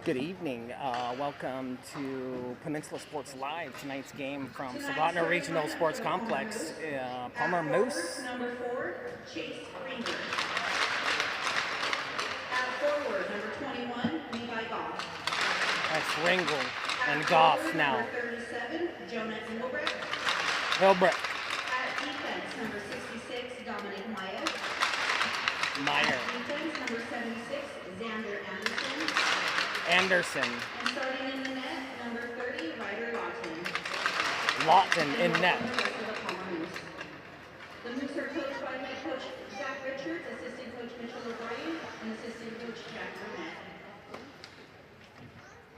Good evening. Welcome to Peninsula Sports Live. Tonight's game from Soldotna Regional Sports Complex. Palmer Moose. Number 4, Chase Ranger. At forward, number 21, Levi Goff. That's Ringel and Goff now. Number 37, Jonah Engelbrecht. Hilbrecht. At defense, number 66, Dominic Meyer. Meyer. At defense, number 76, Xander Anderson. Anderson. And starting in the net, number 30, Ryder Lawton. Lawton in net. The Moose are coached by head coach Zach Richards, assistant coach Mitchell O'Brien, and assistant coach Jack Burnett.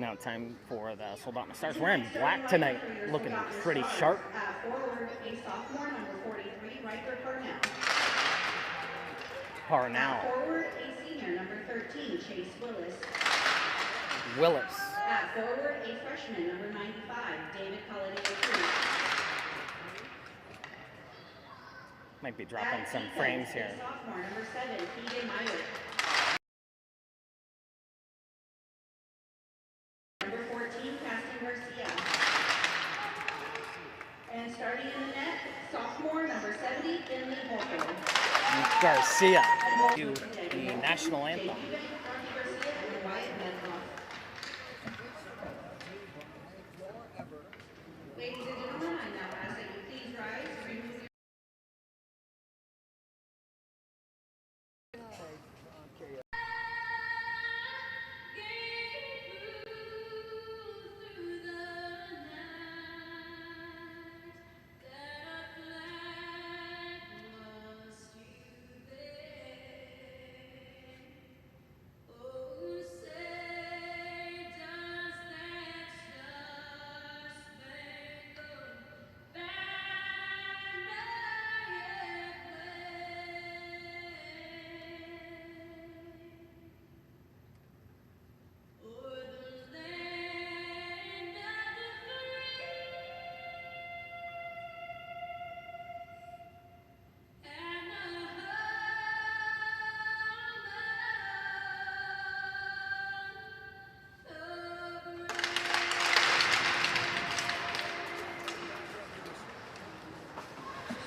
Now time for the Soldotna Stars. Wearing black tonight, looking pretty sharp. Forward, a sophomore, number 43, Riker Parnell. Parnell. Forward, a senior, number 13, Chase Willis. Willis. At forward, a freshman, number 95, David Colliday. Might be dropping some frames here. Sophomore, number 7, PJ Meyer. Number 14, Cassie Garcia. And starting in the net, sophomore, number 70, Finley Volker. Garcia. To the national anthem. Ladies and gentlemen, I now ask that you please rise, remove your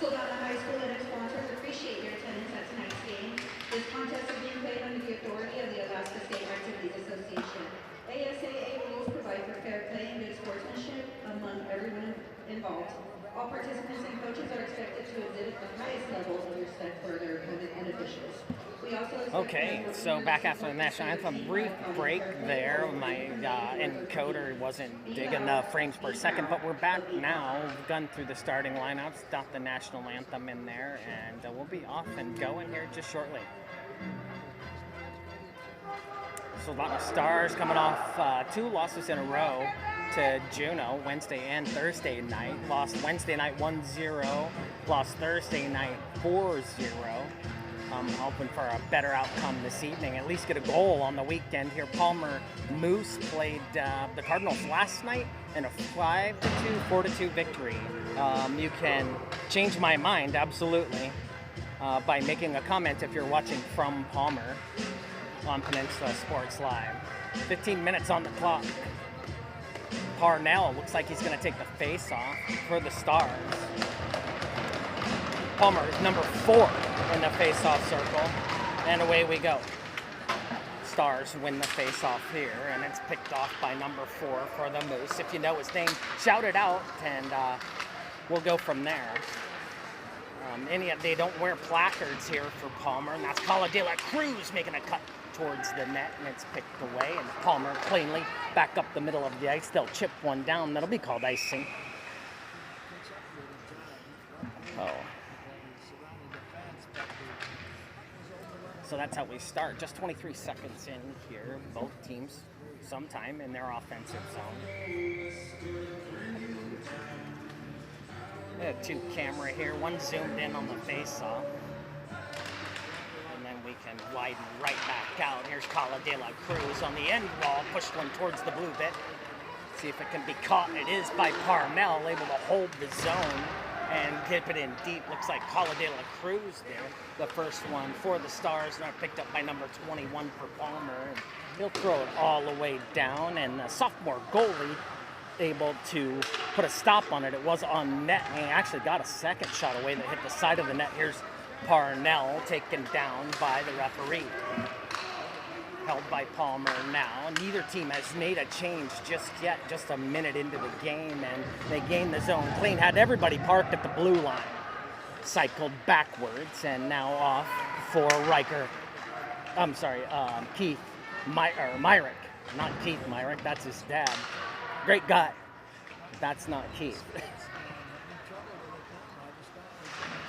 Soldotna High School and its sponsors appreciate your attendance at tonight's game. This contest is being played under the authority of the Alaska State Activities Association. ASAA rules provide for fair play and good sportsmanship among everyone involved. All participants and coaches are expected to exhibit the highest levels of respect for their opponent and officials. Okay, so back after the national anthem, brief break there. My encoder wasn't digging the frames per second, but we're back now. We've gone through the starting lineups, got the national anthem in there, and we'll be off and going here just shortly. Soldotna Stars coming off 2 losses in a row to Juneau, Wednesday and Thursday night. Lost Wednesday night 1-0, lost Thursday night 4-0. Hoping for a better outcome this evening, at least get a goal on the weekend here. Palmer Moose played the Cardinals last night in a 5-2, 4-2 victory. You can change my mind, absolutely, by making a comment if you're watching from Palmer on Peninsula Sports Live. 15 minutes on the clock. Parnell looks like he's going to take the face off for the Stars. Palmer is number 4 in the face-off circle, and away we go. Stars win the face-off here, and it's picked off by number 4 for the Moose. If you know his name, shout it out, and we'll go from there. They don't wear placards here for Palmer, and that's Cala de la Cruz making a cut towards the net, and it's picked away, and Palmer plainly back up the middle of the ice. They'll chip one down. That'll be called icing. Oh. So that's how we start. Just 23 seconds in here. Both teams sometime in their offensive zone. We have 2 camera here. One zoomed in on the face-off. And then we can widen right back out. Here's Cala de la Cruz on the end wall. Pushed one towards the blue bit. See if it can be caught. It is by Parnell, able to hold the zone and dip it in deep. Looks like Cala de la Cruz there. The first one for the Stars, now picked up by number 21 for Palmer. And he'll throw it all the way down, and the sophomore goalie able to put a stop on it. It was on net, and he actually got a second shot away that hit the side of the net. Here's Parnell taken down by the referee. Held by Palmer now. Neither team has made a change just yet, just a minute into the game, and they gained the zone clean. Had everybody parked at the blue line. Cycled backwards, and now off for Riker. I'm sorry, Keith Myrick. Not Keith Myrick, that's his dad. Great guy. That's not Keith.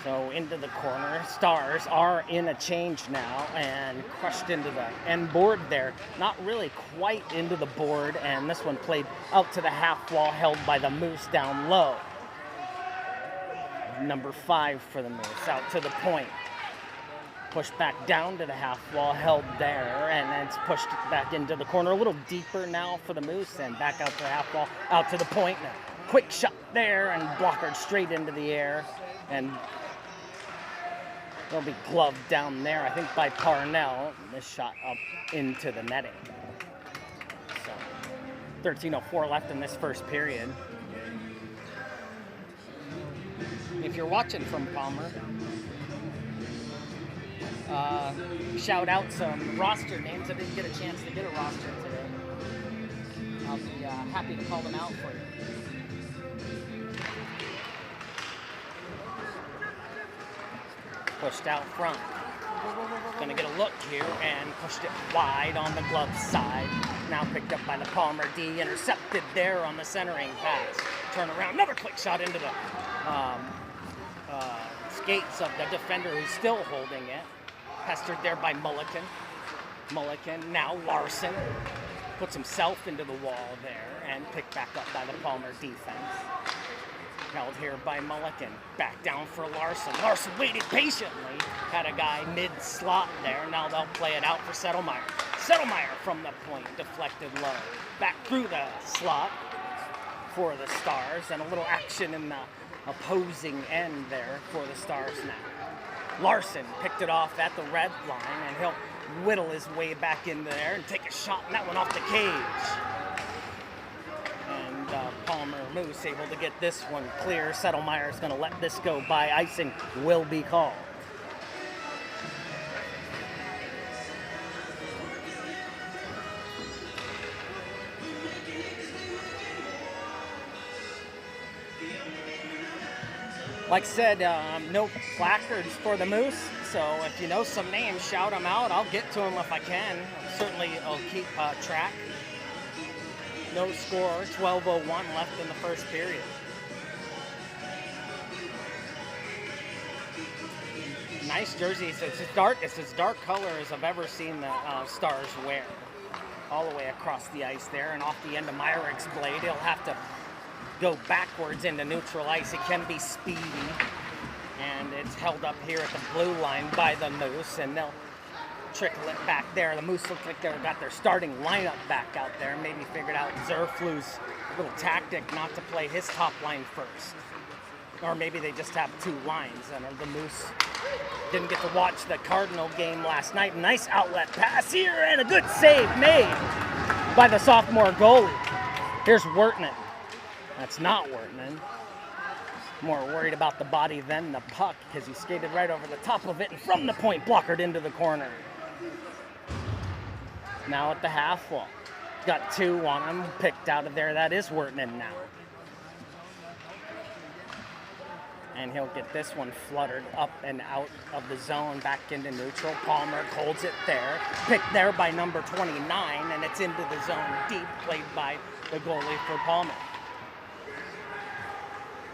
So into the corner. Stars are in a change now and crushed into the end board there. Not really quite into the board, and this one played out to the half wall, held by the Moose down low. Number 5 for the Moose, out to the point. Pushed back down to the half wall, held there, and then it's pushed back into the corner. A little deeper now for the Moose, and back out to the half wall, out to the point. And a quick shot there, and blockered straight into the air. And it'll be gloved down there, I think, by Parnell. This shot up into the netting. So 13:04 left in this first period. If you're watching from Palmer, shout out some roster names. I didn't get a chance to get a roster today. I'll be happy to call them out for you. Pushed out front. Gonna get a look here and pushed it wide on the glove side. Now picked up by the Palmer D. Intercepted there on the centering pass. Turn around. Another quick shot into the skates of the defender who's still holding it. Pestered there by Mulliken. Now Larson puts himself into the wall there and picked back up by the Palmer defense. Held here by Mulliken. Back down for Larson. Larson waited patiently. Had a guy mid-slot there. Now they'll play it out for Settlemeyer. Settlemeyer from the point. Deflected low. Back through the slot for the Stars. And a little action in the opposing end there for the Stars now. Larson picked it off at the red line, and he'll whittle his way back in there and take a shot, and that one off the cage. And Palmer Moose able to get this one clear. Settlemeyer's going to let this go by. Icing will be called. Like I said, no placards for the Moose, so if you know some names, shout them out. I'll get to them if I can. Certainly I'll keep track. No score, 12:01 left in the first period. Nice jersey. It's as dark color as I've ever seen the Stars wear. All the way across the ice there, and off the end of Myrick's blade. He'll have to go backwards into neutral ice. It can be speedy, and it's held up here at the blue line by the Moose, and they'll trickle it back there. The Moose look like they've got their starting lineup back out there. Maybe figured out Zerflu's little tactic not to play his top line first. Or maybe they just have two lines, and the Moose didn't get to watch the Cardinal game last night. Nice outlet pass here, and a good save made by the sophomore goalie. Here's Wertman. That's not Wertman. More worried about the body than the puck, because he skated right over the top of it and from the point blockered into the corner. Now at the half wall. Got two on him, picked out of there. That is Wertman now. And he'll get this one fluttered up and out of the zone, back into neutral. Palmer holds it there. Picked there by number 29, and it's into the zone deep, played by the goalie for Palmer.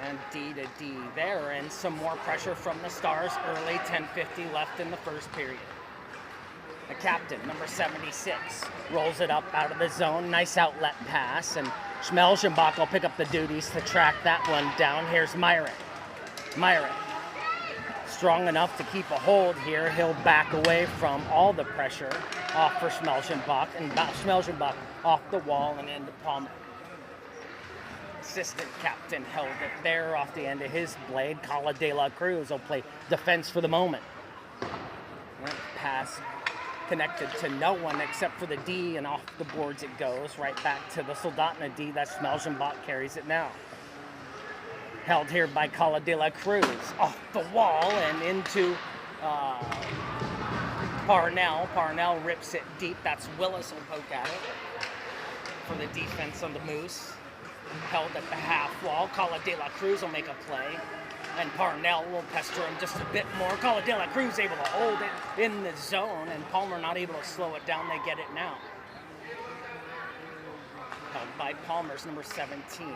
And D to D there, and some more pressure from the Stars early. 10:50 left in the first period. The captain, number 76, rolls it up out of the zone. Nice outlet pass, and Schmelzenbach will pick up the duties to track that one down. Here's Myrick. Strong enough to keep a hold here. He'll back away from all the pressure off for Schmelzenbach, and Schmelzenbach off the wall and into Palmer. assistant captain held it there off the end of his blade. Cala de la Cruz will play defense for the moment. Pass connected to no one except for the D, and off the boards it goes. Right back to the Soldotna D. That's Smelzenbach carries it now. Held here by Cala de la Cruz. Off the wall and into Parnell. Parnell rips it deep. That's Willis will poke at it for the defense on the Moose. Held at the half wall. Cala de la Cruz will make a play. And Parnell will pester him just a bit more. Cala de la Cruz able to hold it in the zone, and Palmer not able to slow it down. They get it now. Held by Palmer's number 17.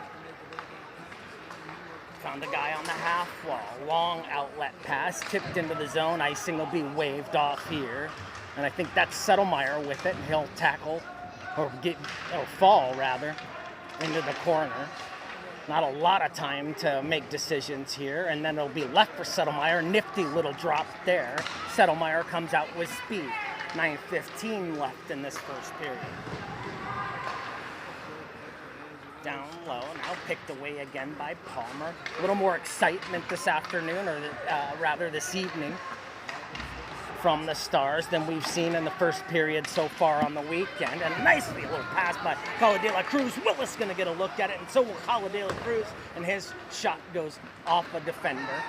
Found a guy on the half wall. Long outlet pass, tipped into the zone. Icing will be waved off here. And I think that's Settlemeyer with it. He'll tackle, or fall rather, into the corner. Not a lot of time to make decisions here, and then it'll be left for Settlemeyer. Nifty little drop there. Settlemeyer comes out with speed. 9:15 left in this first period. Down low, now picked away again by Palmer. A little more excitement this afternoon, or rather this evening, from the Stars than we've seen in the first period so far on the weekend. And nicely little pass by Cala de la Cruz. Willis going to get a look at it, and so will Cala de la Cruz, and his shot goes off a defender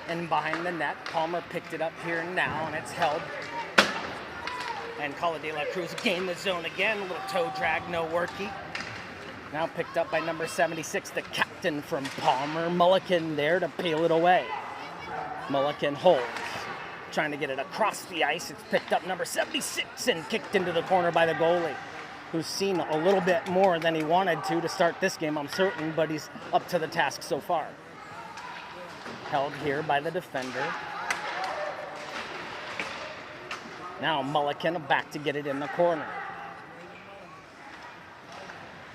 and behind the net. Palmer picked it up here now, and it's held. And Cala de la Cruz gained the zone again. A little toe drag, no worky. Now picked up by number 76, the captain from Palmer. Mulliken there to peel it away. Mulliken holds. Trying to get it across the ice. It's picked up number 76 and kicked into the corner by the goalie, who's seen a little bit more than he wanted to start this game, I'm certain, but he's up to the task so far. Held here by the defender. Now Mulliken back to get it in the corner.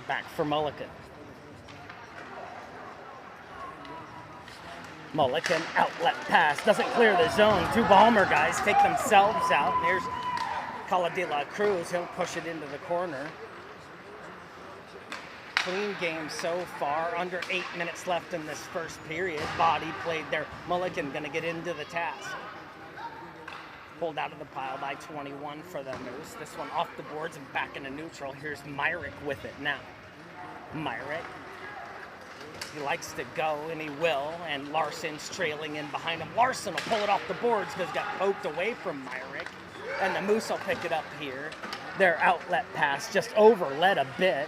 Back for Mulliken. Mulliken, outlet pass, doesn't clear the zone. Two Balmer guys take themselves out. There's Cala de la Cruz, he'll push it into the corner. Clean game so far, under 8 minutes left in this first period. Body played there. Mulliken gonna get into the task. Pulled out of the pile by 21 for the Moose. This one off the boards and back into neutral. Here's Myrick with it now. Myrick. He likes to go, and he will, and Larson's trailing in behind him. Larson will pull it off the boards because it got poked away from Myrick, and the Moose will pick it up here. Their outlet pass just overled a bit,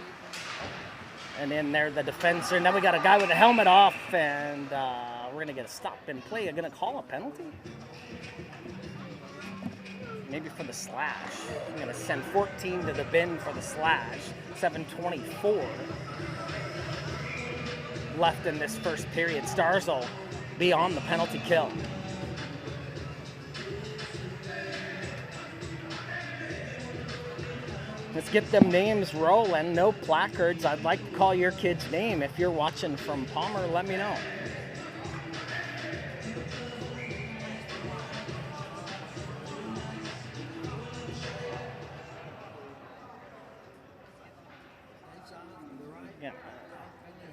and in there the defense. And then we got a guy with a helmet off, and we're going to get a stop and play. Are going to call a penalty? Maybe for the slash. I'm going to send 14 to the bin for the slash. 7:24 left in this first period. Stars will be on the penalty kill. Let's get them names rolling. No placards. I'd like to call your kid's name. If you're watching from Palmer, let me know. Yeah.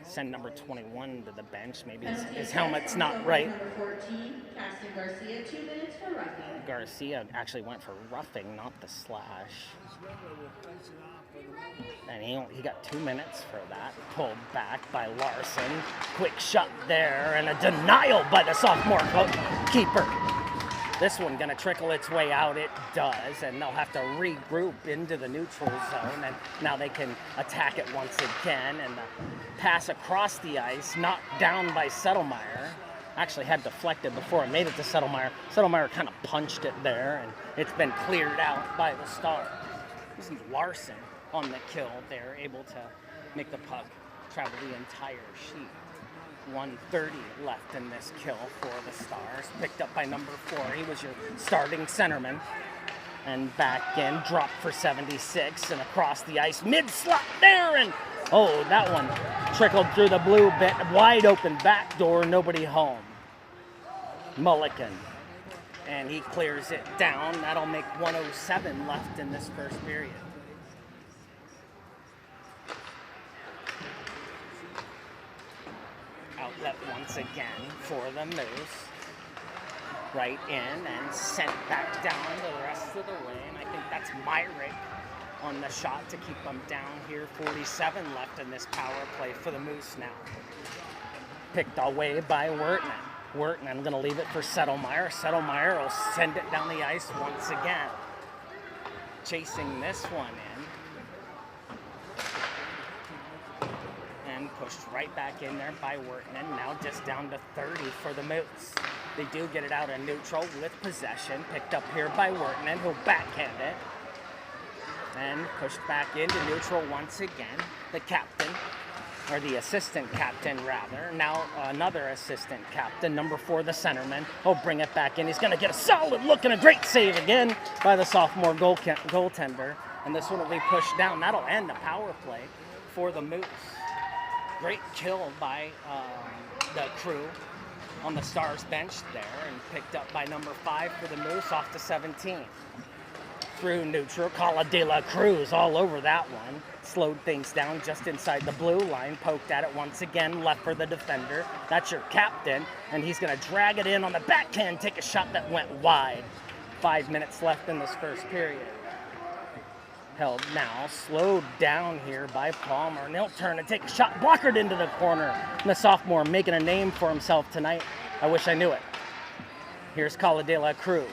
Send number 21 to the bench. Maybe his helmet's not right. Number 14, Caston Garcia, 2 minutes for roughing. Garcia actually went for roughing, not the slash. And he got 2 minutes for that. Pulled back by Larson. Quick shot there, and a denial by the sophomore keeper. This one gonna trickle its way out. It does, and they'll have to regroup into the neutral zone, and now they can attack it once again. And the pass across the ice, knocked down by Settlemeyer. Actually had deflected before it made it to Settlemeyer. Settlemeyer kind of punched it there, and it's been cleared out by the Stars. This is Larson on the kill there, able to make the puck travel the entire sheet. 1:30 left in this kill for the Stars. Picked up by number 4. He was your starting centerman. And back in, dropped for 76, and across the ice, mid-slot there, and oh, that one trickled through the blue bit, wide open back door, nobody home. Mulliken, and he clears it down. That'll make 1:07 left in this first period. outlet once again for the Moose. Right in and sent back down the rest of the way. And I think that's Myrick on the shot to keep them down here. 47 left in this power play for the Moose now. Picked away by Wertman. Wertman, I'm going to leave it for Settlemeyer. Settlemeyer will send it down the ice once again. Chasing this one in. And pushed right back in there by Wertman. Now just down to 30 for the Moose. They do get it out of neutral with possession. Picked up here by Wertman, who'll backhand it. And pushed back into neutral once again. The captain, or the assistant captain rather. Now another assistant captain, number 4, the centerman. He'll bring it back in. He's going to get a solid look and a great save again by the sophomore goaltender. And this one will be pushed down. That'll end the power play for the Moose. Great kill by the Crew on the Stars bench there, and picked up by number 5 for the Moose off to 17. Through neutral, Cala de la Cruz all over that one. Slowed things down just inside the blue line, poked at it once again, left for the defender. That's your captain, and he's going to drag it in on the backhand, take a shot that went wide. 5 minutes left in this first period. Held now, slowed down here by Palmer, and he'll turn and take a shot, blockered into the corner. And the sophomore making a name for himself tonight. I wish I knew it. Here's Cala de la Cruz.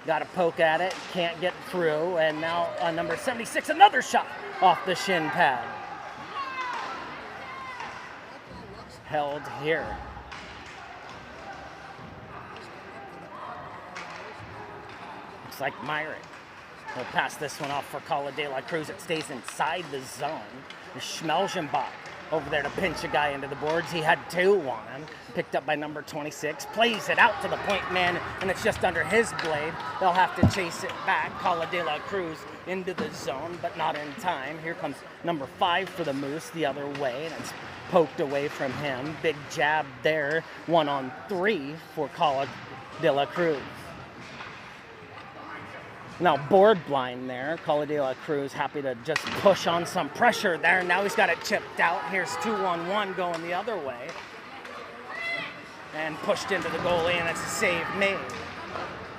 Got to poke at it, can't get through, and now number 76, another shot off the shin pad. Held here. Looks like Myrick. We'll pass this one off for Cala de la Cruz. It stays inside the zone. Schmelzenbach over there to pinch a guy into the boards. He had 2 on him. Picked up by number 26. Plays it out to the point man, and it's just under his blade. They'll have to chase it back. Cala de la Cruz into the zone, but not in time. Here comes number 5 for the Moose the other way, and it's poked away from him. Big jab there. 1-on-3 for Cala de la Cruz. Now board blind there. Cala de la Cruz happy to just push on some pressure there. Now he's got it chipped out. Here's 2-on-1 going the other way. And pushed into the goalie, and it's a save made.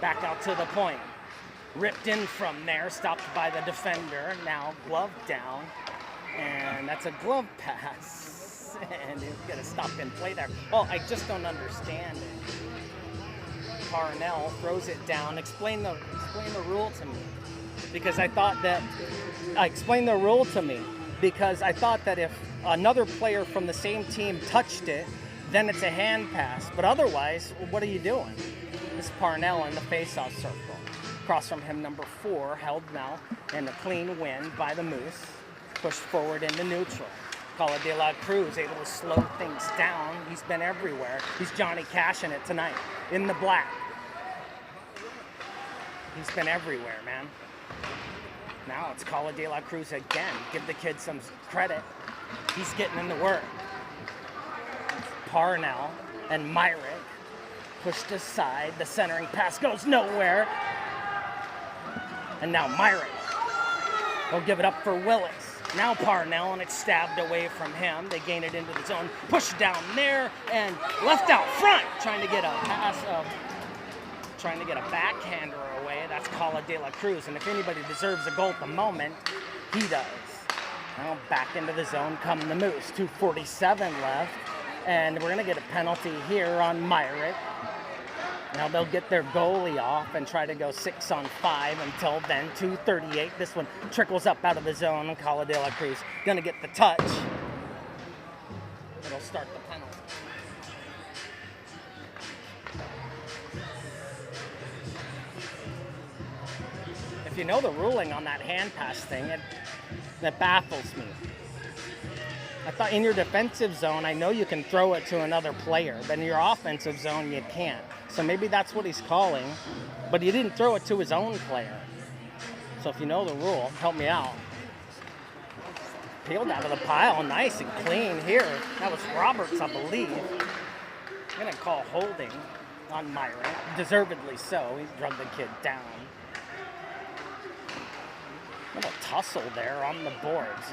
Back out to the point. Ripped in from there, stopped by the defender. Now glove down. And that's a glove pass. And he's going to stop and play there. Well, I just don't understand it. Parnell throws it down. Explain the rule to me, because I thought that if another player from the same team touched it, then it's a hand pass. But otherwise, what are you doing? This is Parnell in the face-off circle. Across from him, number 4, held now, and a clean win by the Moose. Pushed forward into neutral. Cala de la Cruz able to slow things down. He's been everywhere. He's Johnny Cash in it tonight, in the black. He's been everywhere, man. Now it's Cala de la Cruz again. Give the kid some credit. He's getting in the work. Parnell and Myrick pushed aside. The centering pass goes nowhere. And now Myrick will give it up for Willis. Now Parnell, and it's stabbed away from him. They gain it into the zone. Pushed down there and left out front. Trying to get a pass trying to get a backhander away. That's Cala de la Cruz. And if anybody deserves a goal at the moment, he does. Now back into the zone come the Moose. 2:47 left. And we're going to get a penalty here on Myrick. Now they'll get their goalie off and try to go 6-on-5 until then. 2:38. This one trickles up out of the zone. Cala de la Cruz going to get the touch. It'll start the penalty. If you know the ruling on that hand pass thing, that baffles me. I thought in your defensive zone, I know you can throw it to another player, but in your offensive zone, you can't. So maybe that's what he's calling, but he didn't throw it to his own player. So if you know the rule, help me out. Peeled out of the pile, nice and clean here. That was Roberts, I believe. I'm gonna call holding on Myrick, deservedly so. He drugged the kid down. Little tussle there on the boards.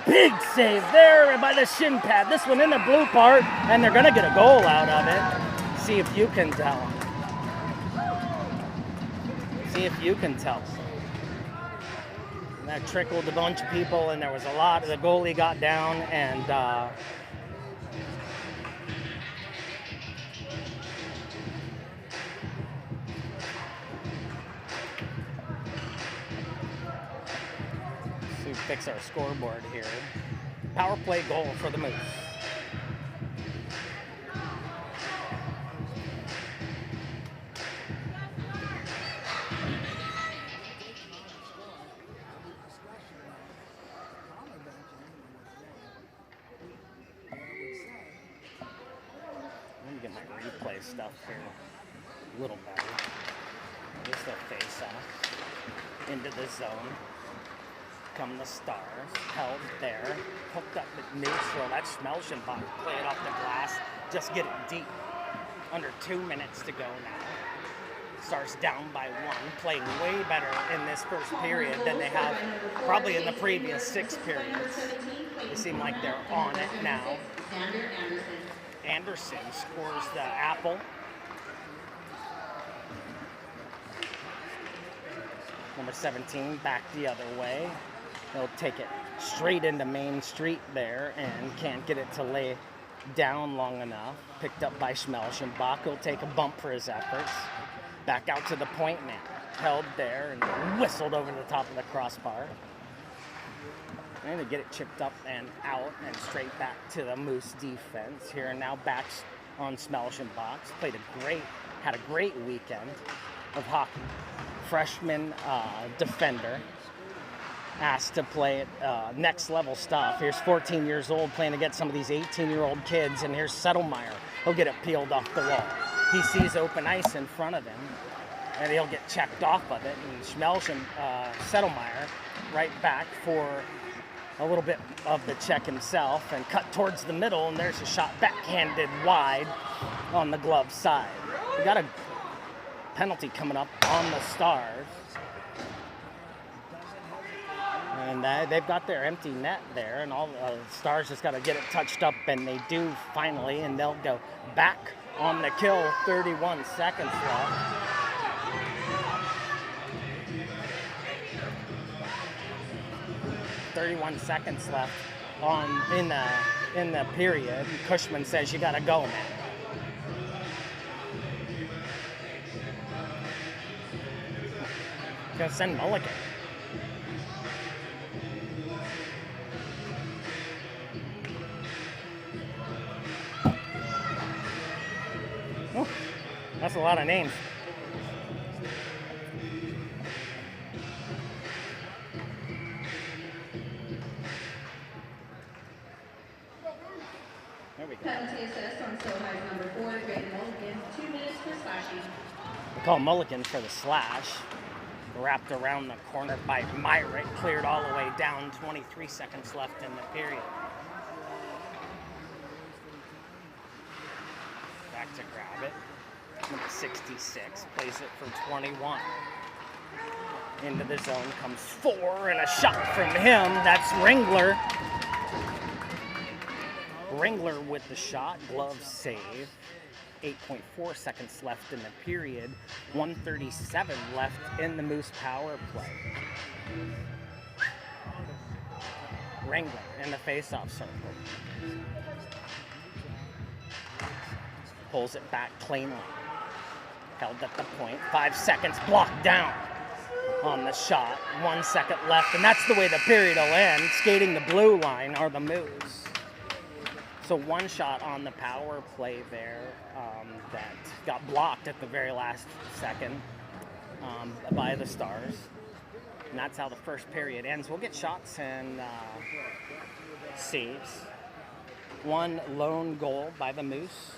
Big save there by the shin pad. This one in the blue part, and they're going to get a goal out of it. See if you can tell. See if you can tell. And that trickled a bunch of people, and there was a lot. The goalie got down, and so we fix our scoreboard here. Power play goal for the Moose. Let me get my replay stuff here a little better. Just a face off into the zone. Come the Stars, held there, hooked up at neutral. That Schmelzenbach play it off the glass, just get it deep. Under 2 minutes to go now. Stars down by 1, playing way better in this first period than they have probably in the previous 6 periods. They seem like they're on it now. Anderson scores the apple. Number 17 back the other way. He'll take it straight into Main Street there and can't get it to lay down long enough. Picked up by Schmelzenbach. He'll take a bump for his efforts. Back out to the point man. Held there and whistled over the top of the crossbar. And to get it chipped up and out and straight back to the Moose defense. Here and now back on Schmelzenbach. Had a great weekend of hockey. Freshman defender. Asked to play at next level stuff. Here's 14 years old playing against some of these 18-year-old kids, and here's Settlemeyer. He'll get it peeled off the wall. He sees open ice in front of him, and he'll get checked off of it. And Settlemeyer right back for a little bit of the check himself and cut towards the middle, and there's a shot backhanded wide on the glove side. We got a penalty coming up on the Stars. And they've got their empty net there, and all the Stars just got to get it touched up, and they do finally, and they'll go back on the kill. 31 seconds left. In the period. Cushman says you got to go, man. Gonna send Mulligan. Oh, that's a lot of names. There we go. Penalty assessed on SOHI's number 4, Greg Mulligan, 2 minutes for slashing. We call Mulligan for the slash. Wrapped around the corner by Myrick, cleared all the way down. 23 seconds left in the period. Back to grab it. Number 66 plays it for 21. Into the zone comes 4, and a shot from him. That's Ringler. Ringler with the shot, glove save. 8.4 seconds left in the period. 1:37 left in the Moose power play. Ringler in the face-off circle. Pulls it back cleanly. Held at the point. 5 seconds blocked down on the shot. 1 second left, and that's the way the period will end. Skating the blue line are the Moose. So one shot on the power play there that got blocked at the very last second by the Stars. And that's how the first period ends. We'll get shots and saves. One lone goal by the Moose.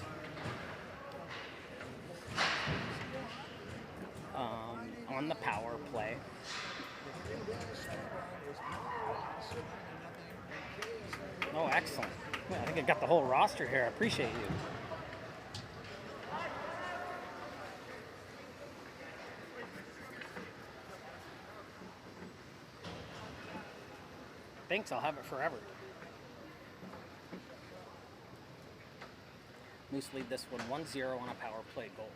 On the power play. Oh, excellent. Yeah, I think I got the whole roster here. I appreciate you. Thanks, I'll have it forever. Moose lead this one 1-0 on a power play goal.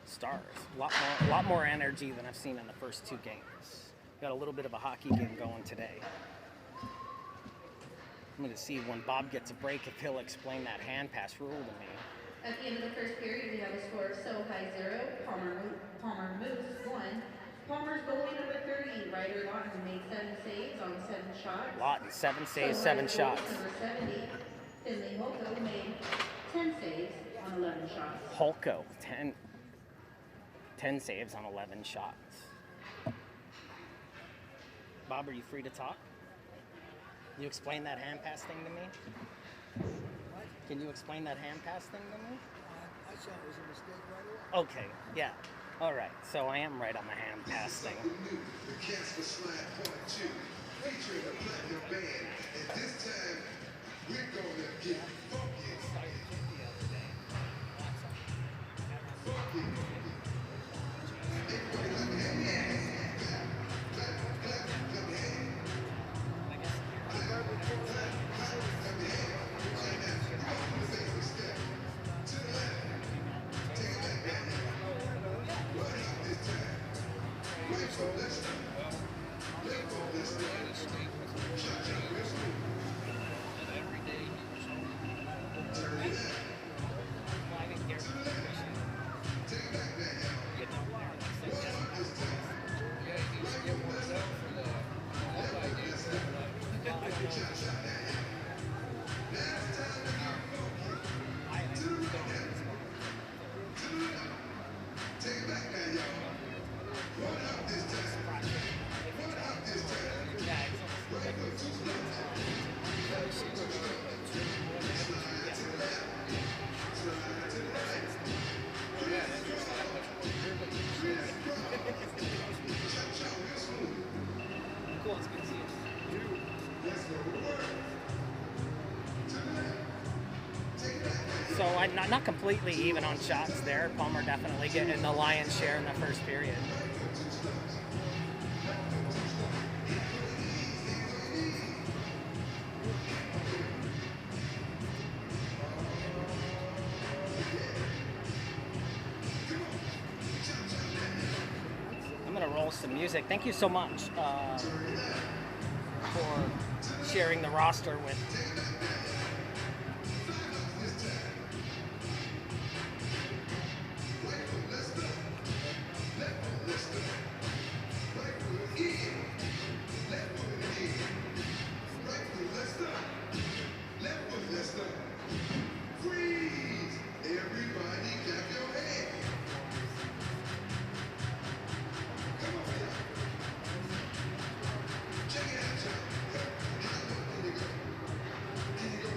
Stars, a lot more energy than I've seen in the first two games. Got a little bit of a hockey game going today. I'm going to see when Bob gets a break if he'll explain that hand pass rule to me. At the end of the first period, we have a score of SOHI 0, Palmer Moose 1. Palmer's goalie number 30, Ryder Lawton, made 7 saves on 7 shots. Lawton, 7 saves, 7 shots. Number 70, Finley Holko, made 10 saves on 11 shots. Holko, 10 saves on 11 shots. Bob, are you free to talk? Can you explain that hand pass thing to me? Can you explain that hand pass thing to me? I saw it was a mistake right away. Okay, yeah. All right, so I am right on the hand pass thing. The Casper Slide Part 2, featuring the Platinum Band, and this time we're gonna get funky. Funky. Everybody clap your hands. Clap your hands. Clap your hands. Right now, we're gonna do the basic step. To the left. Take it back down. Right out this time. Right foot, let's go. Left foot, let's go. Shot, real smooth. Turn it up. To the left. Take it back down, y'all. Right out this time. Right foot, let's go. Left foot, let's go. Shot down, y'all. Now it's time to get funky. To the right. To the left. Take it back now, y'all. One out this time. One out this time. Right foot too slow. Left foot too slow. Slide to the left. Slide to the right. Crisscross. Crisscross. Cha-cha, real smooth. Cool, it's good to see you. Let's go to work. To the left. Take it back now, So I'm not completely even on shots there. Palmer definitely getting the lion's share in the first period. I'm gonna roll some music. Thank you so much for sharing the roster with. Freeze! Everybody clap your hands. Come on, y'all. Check it out, y'all. How low can you go? Can you go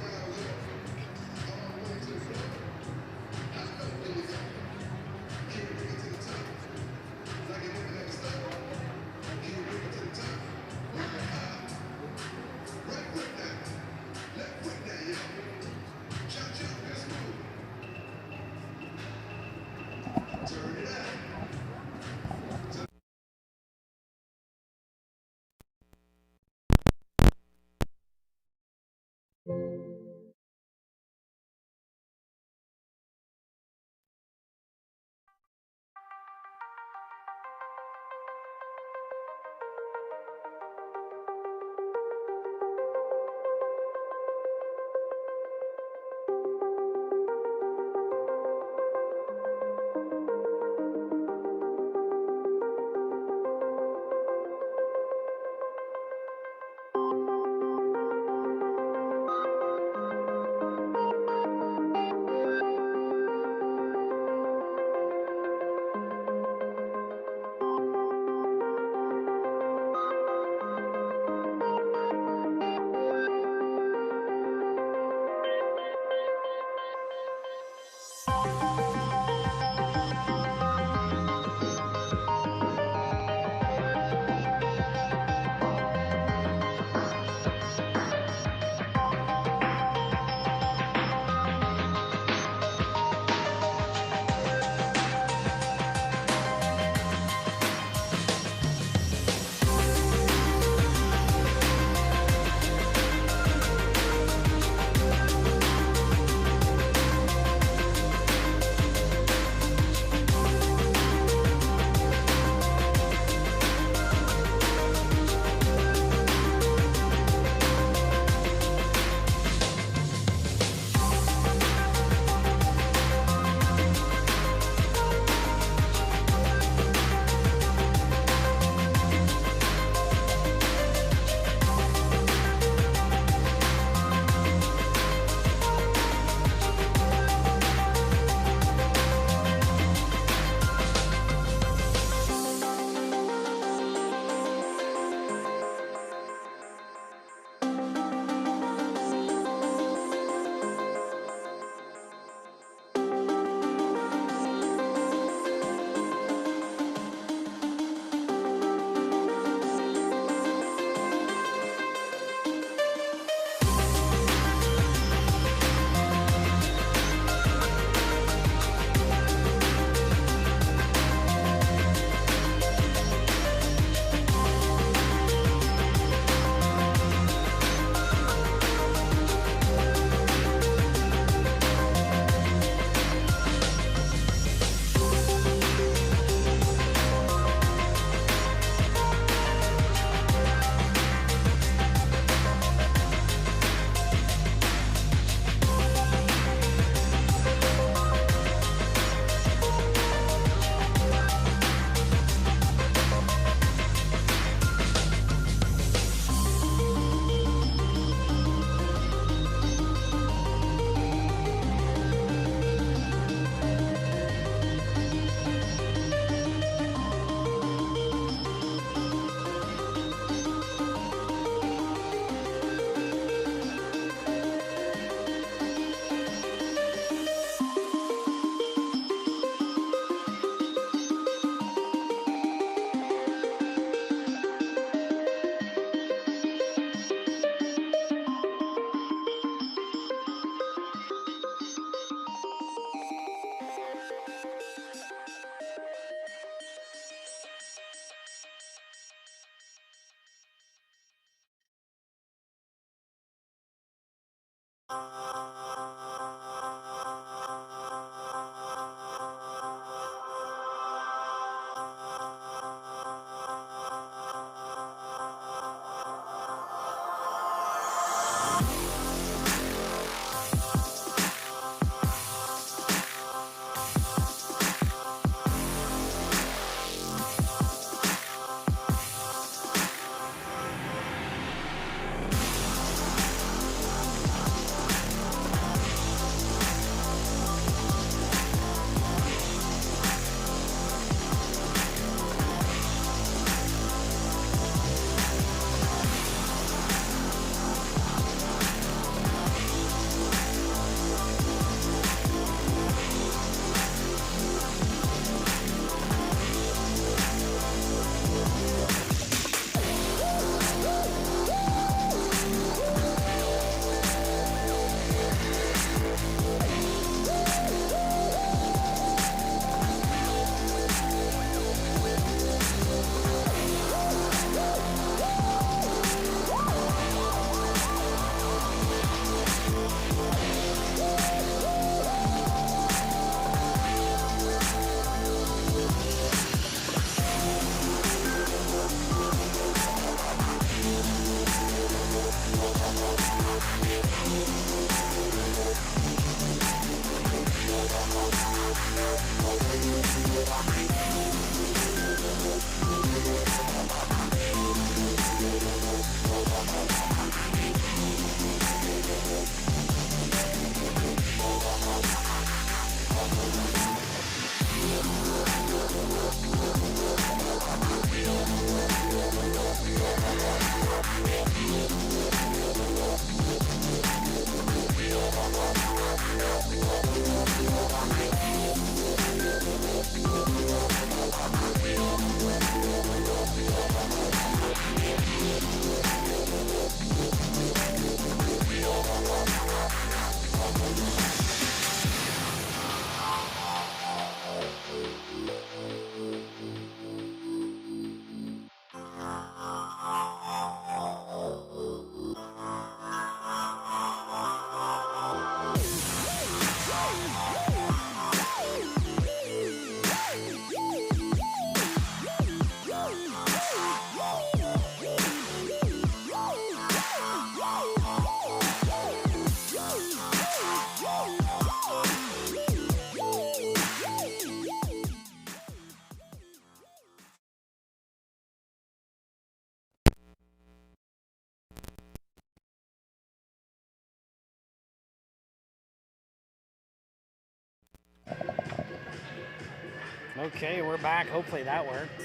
Okay, we're back. Hopefully that worked.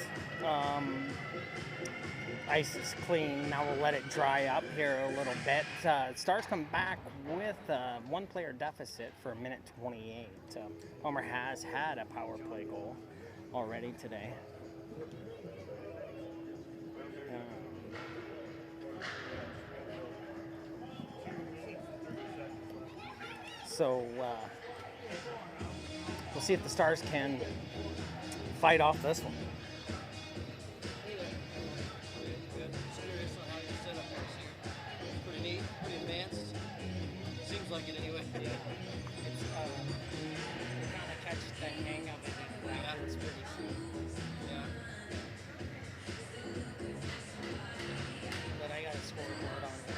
Ice is clean. Now we'll let it dry up here a little bit. Stars come back with a one-player deficit for a minute 28. Homer has had a power play goal already today. So we'll see if the Stars can fight off this one. Pretty neat, pretty advanced. Seems like it anyway. It's you kind of catch the hang of it. Yeah, it's pretty cool. Yeah. But I got a scoreboard on it.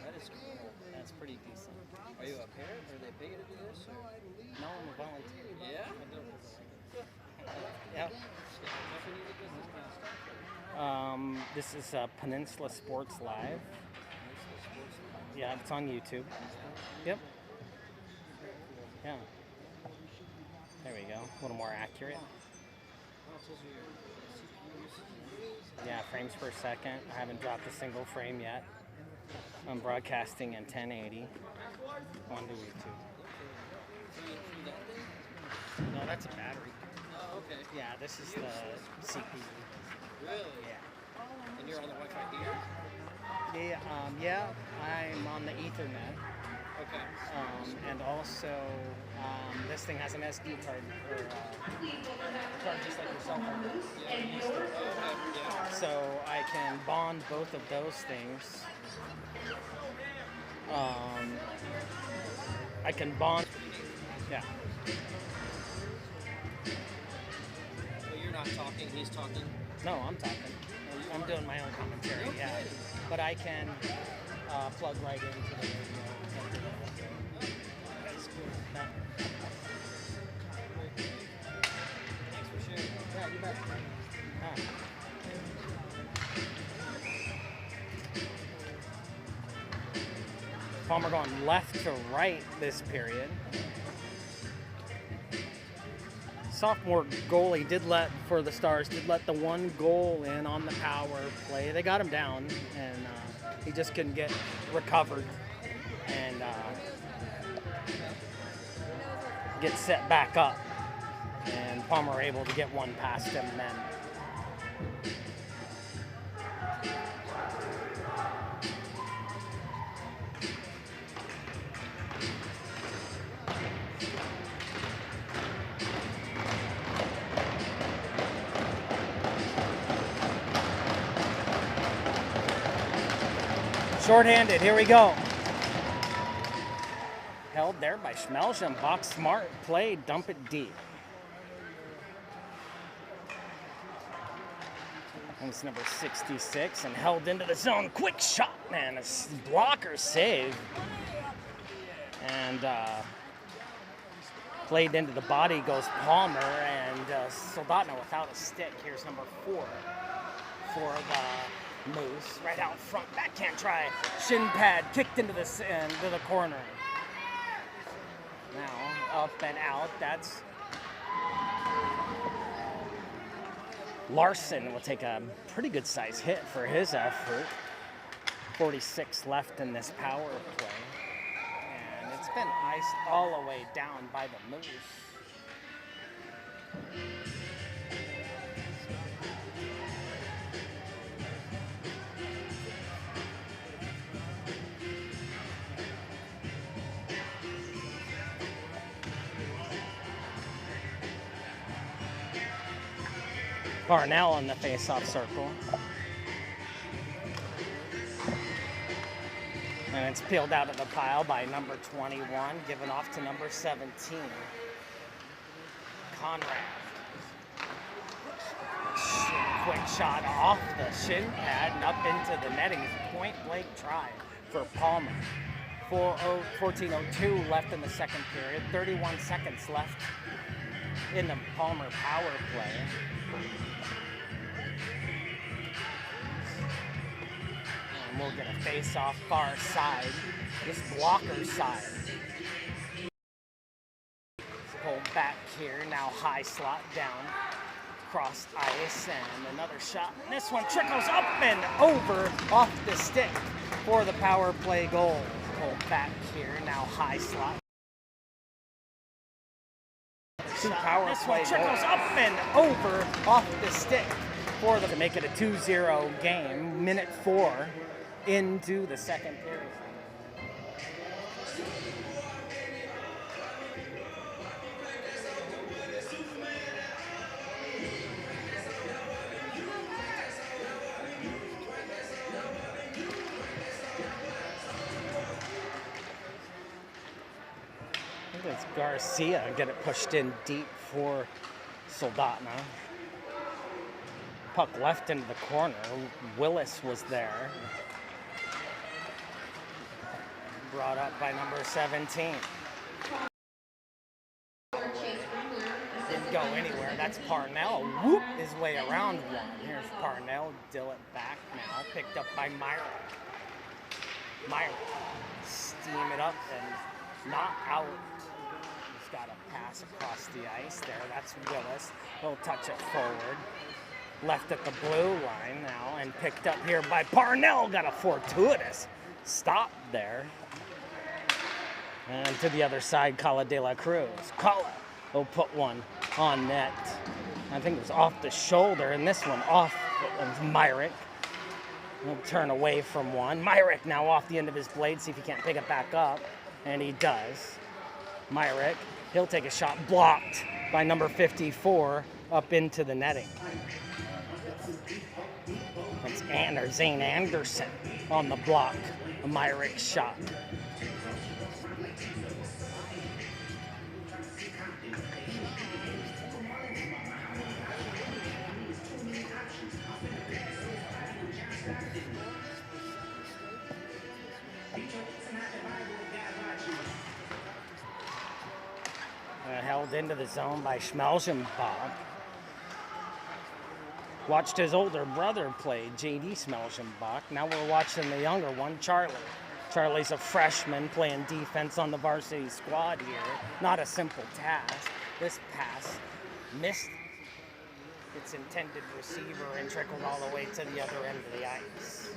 That is cool. That's pretty decent. Are you a parent? Are they pay you to do this? Or? No, I'm a volunteer. Yeah? I do it 'cause I like it. Yep. This is Peninsula Sports Live. Yeah, it's on YouTube. Yep. Yeah. There we go. A little more accurate. Yeah, frames per second. I haven't dropped a single frame yet. I'm broadcasting in 1080 onto YouTube. No, that's a battery. Oh, okay. Yeah, this is the CPU. Really? Yeah. And you're on the Wi-Fi here? Yeah, I'm on the Ethernet. Okay. And also, this thing has an SD card, or card just like your cell yourself on the over. moose, Yeah, and you your used to. Oh, Soldotna yeah. star. So I can bond both of those things. I can bond. Yeah. Well, you're not talking, he's talking. No, I'm talking. I'm doing my own commentary. No Yeah. kidding. But I can plug right into the radio. That's cool. Yeah. Thanks for sharing. Yeah, you bet. Yeah. Palmer going left to right this period. Sophomore goalie for the Stars did let the one goal in on the power play. They got him down, and he just couldn't get recovered and get set back up. And Palmer able to get one past him then. Shorthanded, here we go. Held there by Schmelzham. Box smart play, dump it deep. That's number 66 and held into the zone. Quick shot, man. A blocker save. And played into the body goes Palmer, and Soldotna without a stick. Here's number 4 for the Moose. Right out front. Backhand try. Shin pad kicked into the corner. Now up and out. That's Larson will take a pretty good size hit for his effort. 46 left in this power play. And it's been iced all the way down by the Moose. Parnell in the face-off circle. And it's peeled out of the pile by number 21, given off to number 17. Conrad. Quick shot off the shin pad and up into the netting. Point blank try for Palmer. 14:02 left in the second period. 31 seconds left in the Palmer power play. And we'll get a face-off far side. This blocker side. Pulled back here, now high slot down. Crossed ice and another shot. And this one trickles up and over off the stick for the power play goal. Pulled back here, now high slot. This one trickles up and over off the stick for to make it a 2-0 game. Minute 4 into the second period. I think it's Garcia get it pushed in deep for Soldotna. Puck left into the corner. Willis was there. Brought up by number 17. Didn't go anywhere. That's Parnell. Whoop his way around one. Here's Parnell. Dill it back now. Picked up by Myrick. Myrick. Steam it up and not out. He's got a pass across the ice there. That's Willis. He'll touch it forward. Left at the blue line now and picked up here by Parnell. Got a fortuitous stop there. And to the other side, Cala de la Cruz. Cala will put one on net. I think it was off the shoulder, and this one off of Myrick. He'll turn away from one. Myrick now off the end of his blade, see if he can't pick it back up. And he does. Myrick, he'll take a shot, blocked by number 54 up into the netting. It's Zane Anderson on the block. A Myrick shot. Held into the zone by Schmelzenbach. Watched his older brother play, J.D. Schmelzenbach. Now we're watching the younger one, Charlie. Charlie's a freshman playing defense on the varsity squad here. Not a simple task. This pass missed its intended receiver and trickled all the way to the other end of the ice.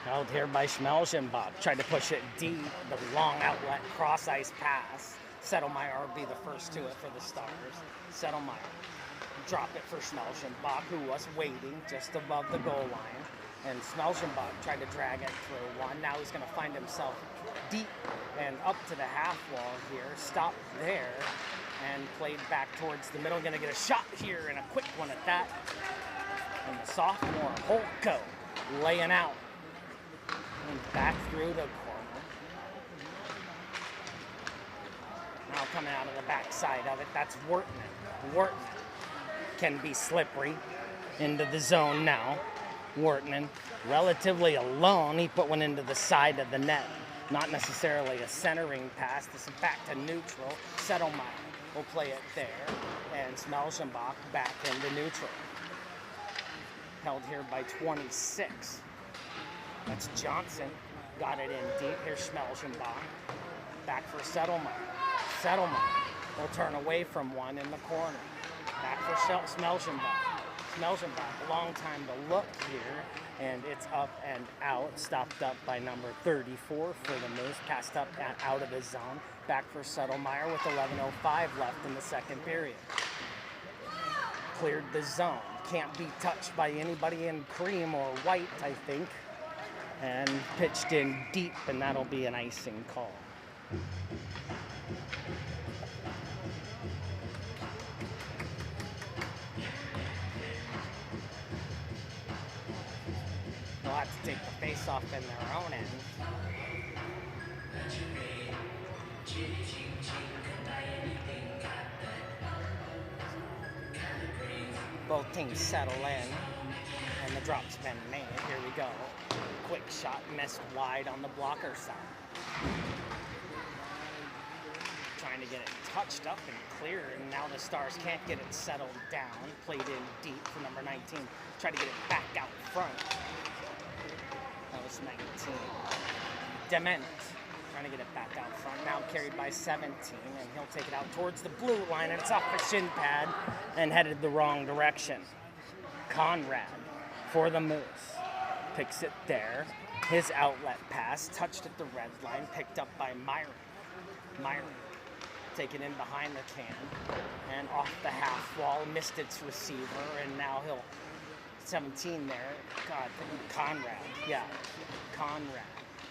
Held here by Schmelzenbach. Tried to push it deep. The long outlet cross ice pass. Settlemeyer would be the first to it for the Stars. Settlemeyer dropped it for Schmelzenbach, who was waiting just above the goal line. And Schmelzenbach tried to drag it through one. Now he's going to find himself deep and up to the half wall here. Stopped there and played back towards the middle. Going to get a shot here and a quick one at that. And the sophomore, Holko, laying out. And back through the corner. Now coming out of the backside of it, that's Wortman. Wortman can be slippery into the zone now. Wortman, relatively alone, he put one into the side of the net. Not necessarily a centering pass. This is back to neutral. Settlemeyer will play it there. And Schmelzenbach back into neutral. Held here by 26. That's Johnson. Got it in deep. Here's Schmelzenbach. Back for Settlemeyer. Settlemeyer will turn away from one in the corner. Back for Schmelzenbach. Schmelzenbach, a long time to look here. And it's up and out. Stopped up by number 34 for the Moose. Passed up and out of the zone. Back for Settlemeyer with 11:05 left in the second period. Cleared the zone. Can't be touched by anybody in cream or white, I think. And pitched in deep, and that'll be an icing call. They'll have to take the face-off in their own end. Both teams settle in, and the drop's been made. Here we go. Quick shot, missed wide on the blocker side. Trying to get it touched up and clear, and now the Stars can't get it settled down. Played in deep for number 19. Tried to get it back out front. That was 19. Dement trying to get it back out front. Now carried by 17, and he'll take it out towards the blue line, and it's off the shin pad and headed the wrong direction. Conrad for the Moose. Picks it there. His outlet pass touched at the red line, picked up by Myron. Myron taken in behind the can and off the half wall, missed its receiver, and now he'll 17 there. God, Conrad. Yeah, Conrad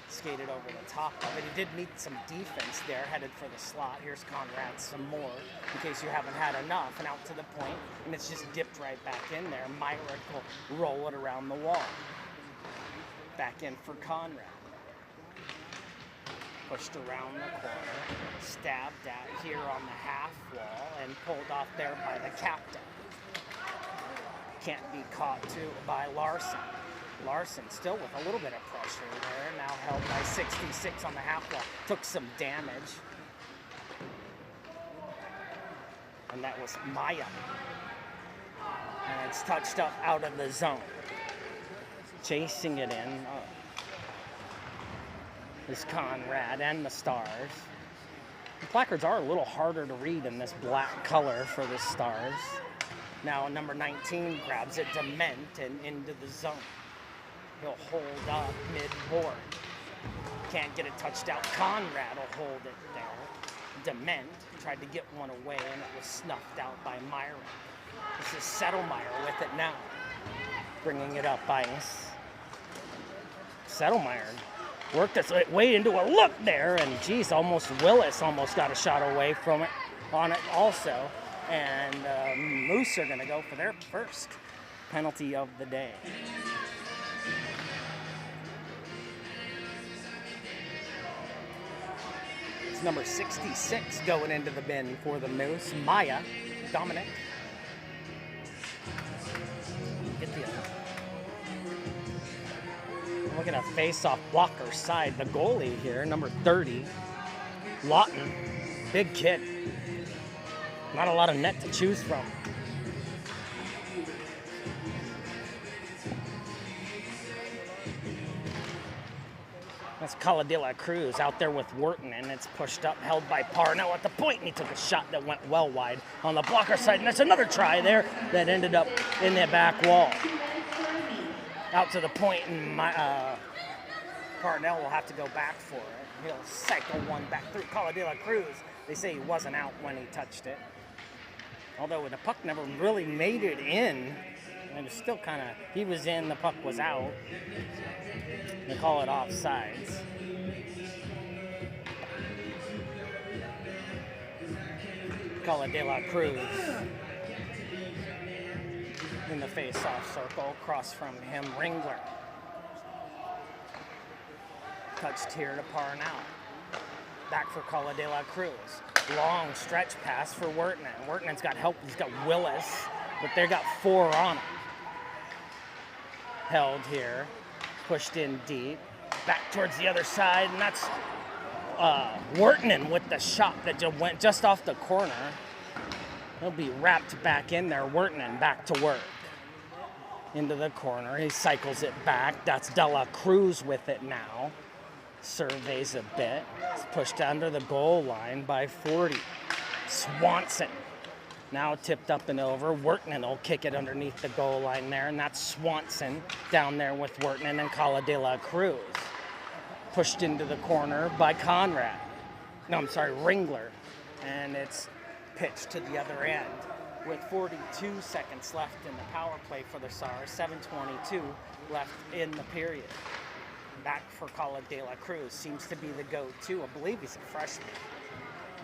skated over the top of it. He did meet some defense there, headed for the slot. Here's Conrad some more, in case you haven't had enough, and out to the point, and it's just dipped right back in there. Myrick will roll it around the wall. Back in for Conrad. Pushed around the corner, stabbed at here on the half wall, and pulled off there by the captain. Can't be caught too by Larson. Larson still with a little bit of pressure there, now held by 66 on the half wall. Took some damage. And that was Maya. And it's touched up out of the zone. Chasing it in is Conrad and the Stars. The placards are a little harder to read in this black color for the Stars. Now number 19 grabs it, Dement, and into the zone. He'll hold up mid-board. Can't get it touched out. Conrad will hold it there. Dement tried to get one away, and it was snuffed out by Myrick. This is Settlemeyer with it now. Bringing it up ice. Settlemeyer worked its way into a look there, and geez, Willis almost got a shot away from it on it also. And Moose are going to go for their first penalty of the day. It's number 66 going into the bin for the Moose. Maya, Dominic. Look at a face-off blocker side. The goalie here, number 30, Lawton, big kid. Not a lot of net to choose from. That's Caladilla Cruz out there with Wharton, and it's pushed up, held by Parnell at the point, and he took a shot that went well wide on the blocker side, and there's another try there that ended up in the back wall. Out to the point, and Parnell will have to go back for it. He'll cycle one back through Caladilla Cruz. They say he wasn't out when he touched it. Although the puck never really made it in. It was still kind of, he was in, the puck was out. They call it offsides. Caladilla Cruz in the face-off circle, across from him, Ringler. Touched here to Parnell. Back for Caladilla Cruz. Long stretch pass for Wharton. Wharton's got help. He's got Willis, but they got 4 on him. Held here. Pushed in deep. Back towards the other side, and that's Wharton with the shot that just went just off the corner. He'll be wrapped back in there. Wharton back to work. Into the corner. He cycles it back. That's Dela Cruz with it now. Surveys a bit. It's pushed under the goal line by 40. Swanson now tipped up and over. Wharton will kick it underneath the goal line there, and that's Swanson down there with Wharton and Caladilla Cruz. Pushed into the corner by Conrad. No, I'm sorry, Ringler. And it's pitched to the other end with 42 seconds left in the power play for the Stars. 7:22 left in the period. Back for Caladilla Cruz. Seems to be the go-to. I believe he's a freshman.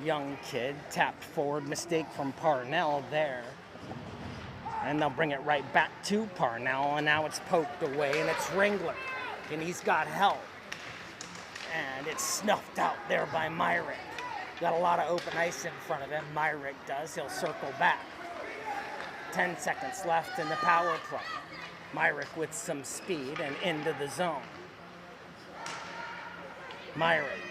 Young kid. Tapped forward. Mistake from Parnell there. And they'll bring it right back to Parnell. And now it's poked away. And it's Ringler. And he's got help. And it's snuffed out there by Myrick. Got a lot of open ice in front of him. Myrick does. He'll circle back. 10 seconds left in the power play. Myrick with some speed and into the zone. Myrick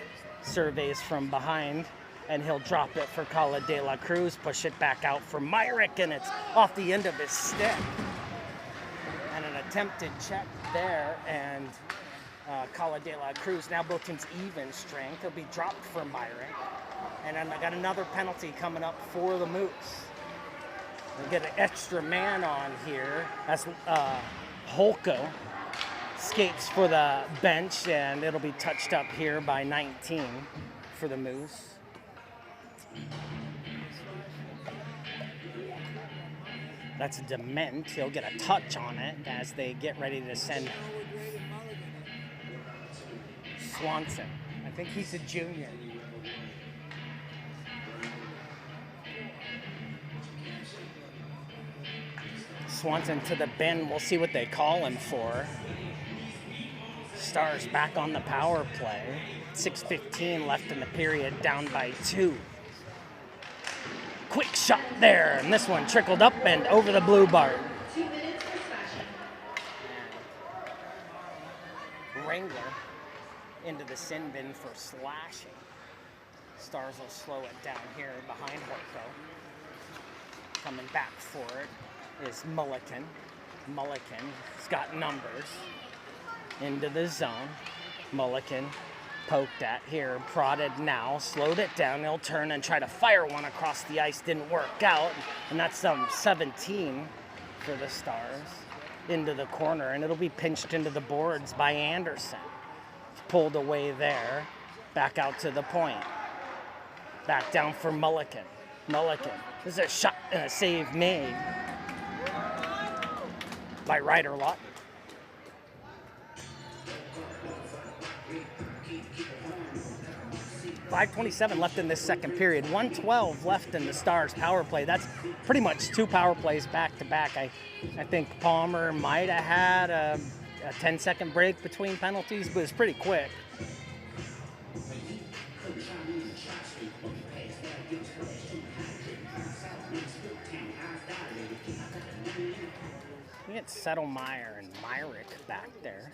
surveys from behind, and he'll drop it for Caladilla Cruz, push it back out for Myrick, and it's off the end of his stick. And an attempted check there, and Caladilla Cruz now built into even strength. He'll be dropped for Myrick. And then I got another penalty coming up for the Moose. We'll get an extra man on here. That's Holko. Skates for the bench, and it'll be touched up here by 19 for the Moose. That's Dement. He'll get a touch on it as they get ready to send Swanson. I think he's a junior. Swanson to the bin. We'll see what they call him for. Stars back on the power play. 6:15 left in the period, down by 2. Quick shot there, and this one trickled up and over the blue bar. 2 minutes for slashing. Wrangler into the sin bin for slashing. Stars will slow it down here behind Horko. Coming back for it is Mulliken. Mulliken's got numbers. Into the zone. Mulliken poked at here, prodded now, slowed it down. He'll turn and try to fire one across the ice. Didn't work out. And that's 17 for the Stars into the corner. And it'll be pinched into the boards by Anderson. Pulled away there. Back out to the point. Back down for Mulliken. Mulliken. This is a shot and a save made by Ryder Lawton. 5:27 left in this second period. 1:12 left in the Stars power play. That's pretty much 2 power plays back to back. I think Palmer might have had a 10-second break between penalties, but it's pretty quick. We get Settlemeyer and Myrick back there.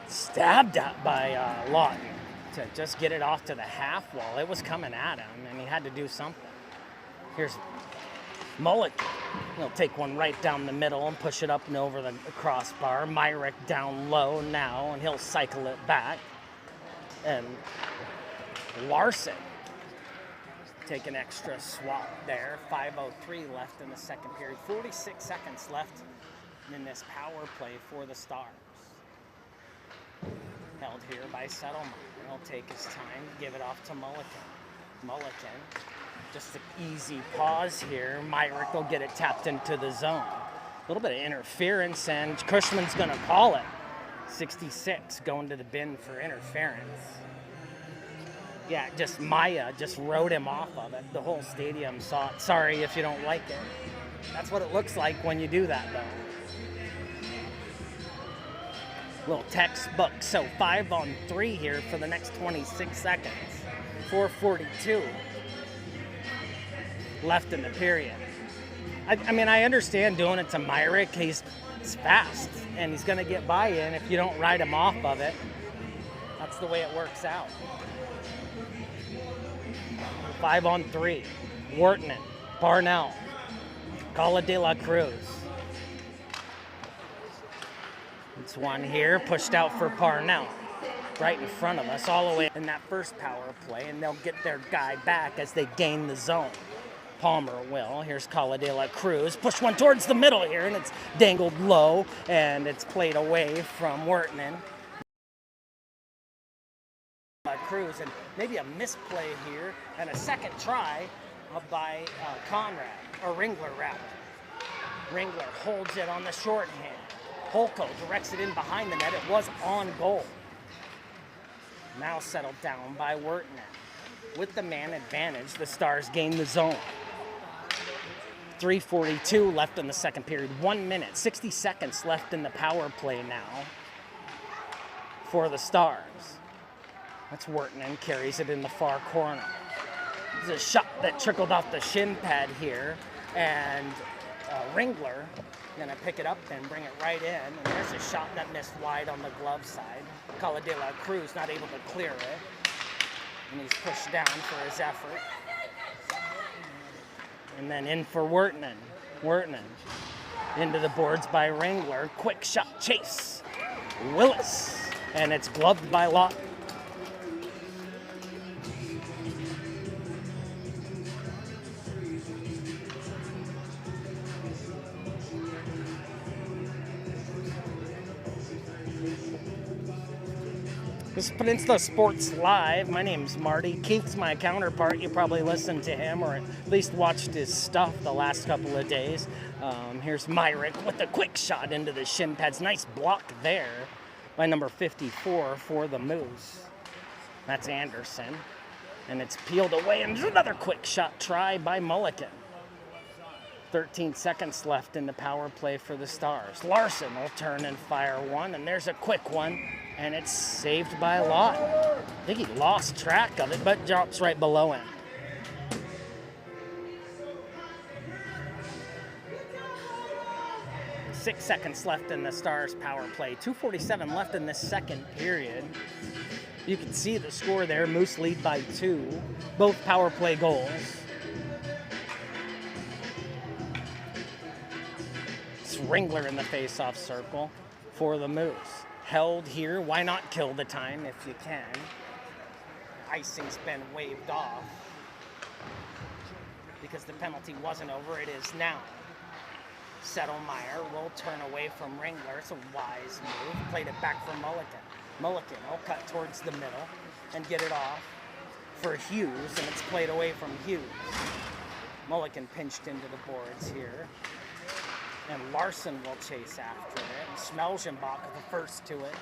Stabbed at by Lawton to just get it off to the half wall. It was coming at him, and he had to do something. Here's Mulliken. He'll take one right down the middle and push it up and over the crossbar. Myrick down low now, and he'll cycle it back. And Larson take an extra swap there. 5:03 left in the second period. 46 seconds left in this power play for the Stars. Held here by Settlemeyer. He'll take his time, give it off to Mulliken. Mulliken, just an easy pause here. Myrick will get it tapped into the zone. A little bit of interference, and Cushman's going to call it. 66 going to the bin for interference. Yeah, just Maya just wrote him off of it. The whole stadium saw it. Sorry if you don't like it. That's what it looks like when you do that, though. Little textbook. So 5-on-3 here for the next 26 seconds. 4:42 left in the period. I mean, I understand doing it to Myrick. He's fast, and he's going to get by-in if you don't ride him off of it. That's the way it works out. 5-on-3. Wharton, Parnell, Cala de la Cruz. It's one here, pushed out for Parnell. Right in front of us, all the way in that first power play, and they'll get their guy back as they gain the zone. Palmer will. Here's Cala de la Cruz. Push one towards the middle here, and it's dangled low, and it's played away from Wharton. Cruz, and maybe a misplay here, and a second try by Conrad, or Ringler rather. Ringler holds it on the shorthand. Holko directs it in behind the net. It was on goal. Now settled down by Wharton. With the man advantage, the Stars gain the zone. 3:42 left in the second period. 1 minute, 60 seconds left in the power play now for the Stars. That's Wharton and carries it in the far corner. There's a shot that trickled off the shin pad here, and Ringler gonna pick it up and bring it right in. And there's a shot that missed wide on the glove side. Cala de la Cruz not able to clear it, and he's pushed down for his effort. And then in for Wharton. Wharton into the boards by Ringler. Quick shot chase. Willis, and it's gloved by Lawton. This is Peninsula Sports Live. My name's Marty. Keith's my counterpart. You probably listened to him or at least watched his stuff the last couple of days. Here's Myrick with a quick shot into the shin pads. Nice block there by number 54 for the Moose. That's Anderson. And it's peeled away. And there's another quick shot try by Mulliken. 13 seconds left in the power play for the Stars. Larson will turn and fire one. And there's a quick one. And it's saved by Lawton. I think he lost track of it, but drops right below him. Six seconds left in the Stars power play. 2:47 left in this second period. You can see the score there. Moose lead by 2. Both power play goals. It's Ringler in the face-off circle for the Moose. Held here. Why not kill the time if you can? Icing's been waved off. because the penalty wasn't over. It is now. Settlemyer will turn away from Ringler. It's a wise move. Played it back for Mulliken. Mulliken will cut towards the middle and get it off for Hughes, and it's played away from Hughes. Mulliken pinched into the boards here. And Larson will chase after it. And Smelzenbach the first to it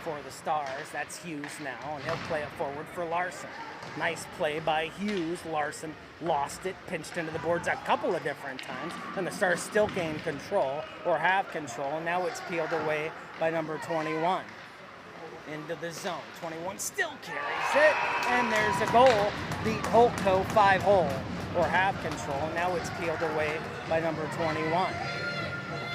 for the Stars. That's Hughes now, and he'll play it forward for Larson. Nice play by Hughes. Larson lost it, pinched into the boards a couple of different times, and the Stars still gain control, or have control. Now it's peeled away by number 21. Into the zone. 21 still carries it, and there's a goal. Beat Holtco 5-hole, or have control. Now it's peeled away by number 21.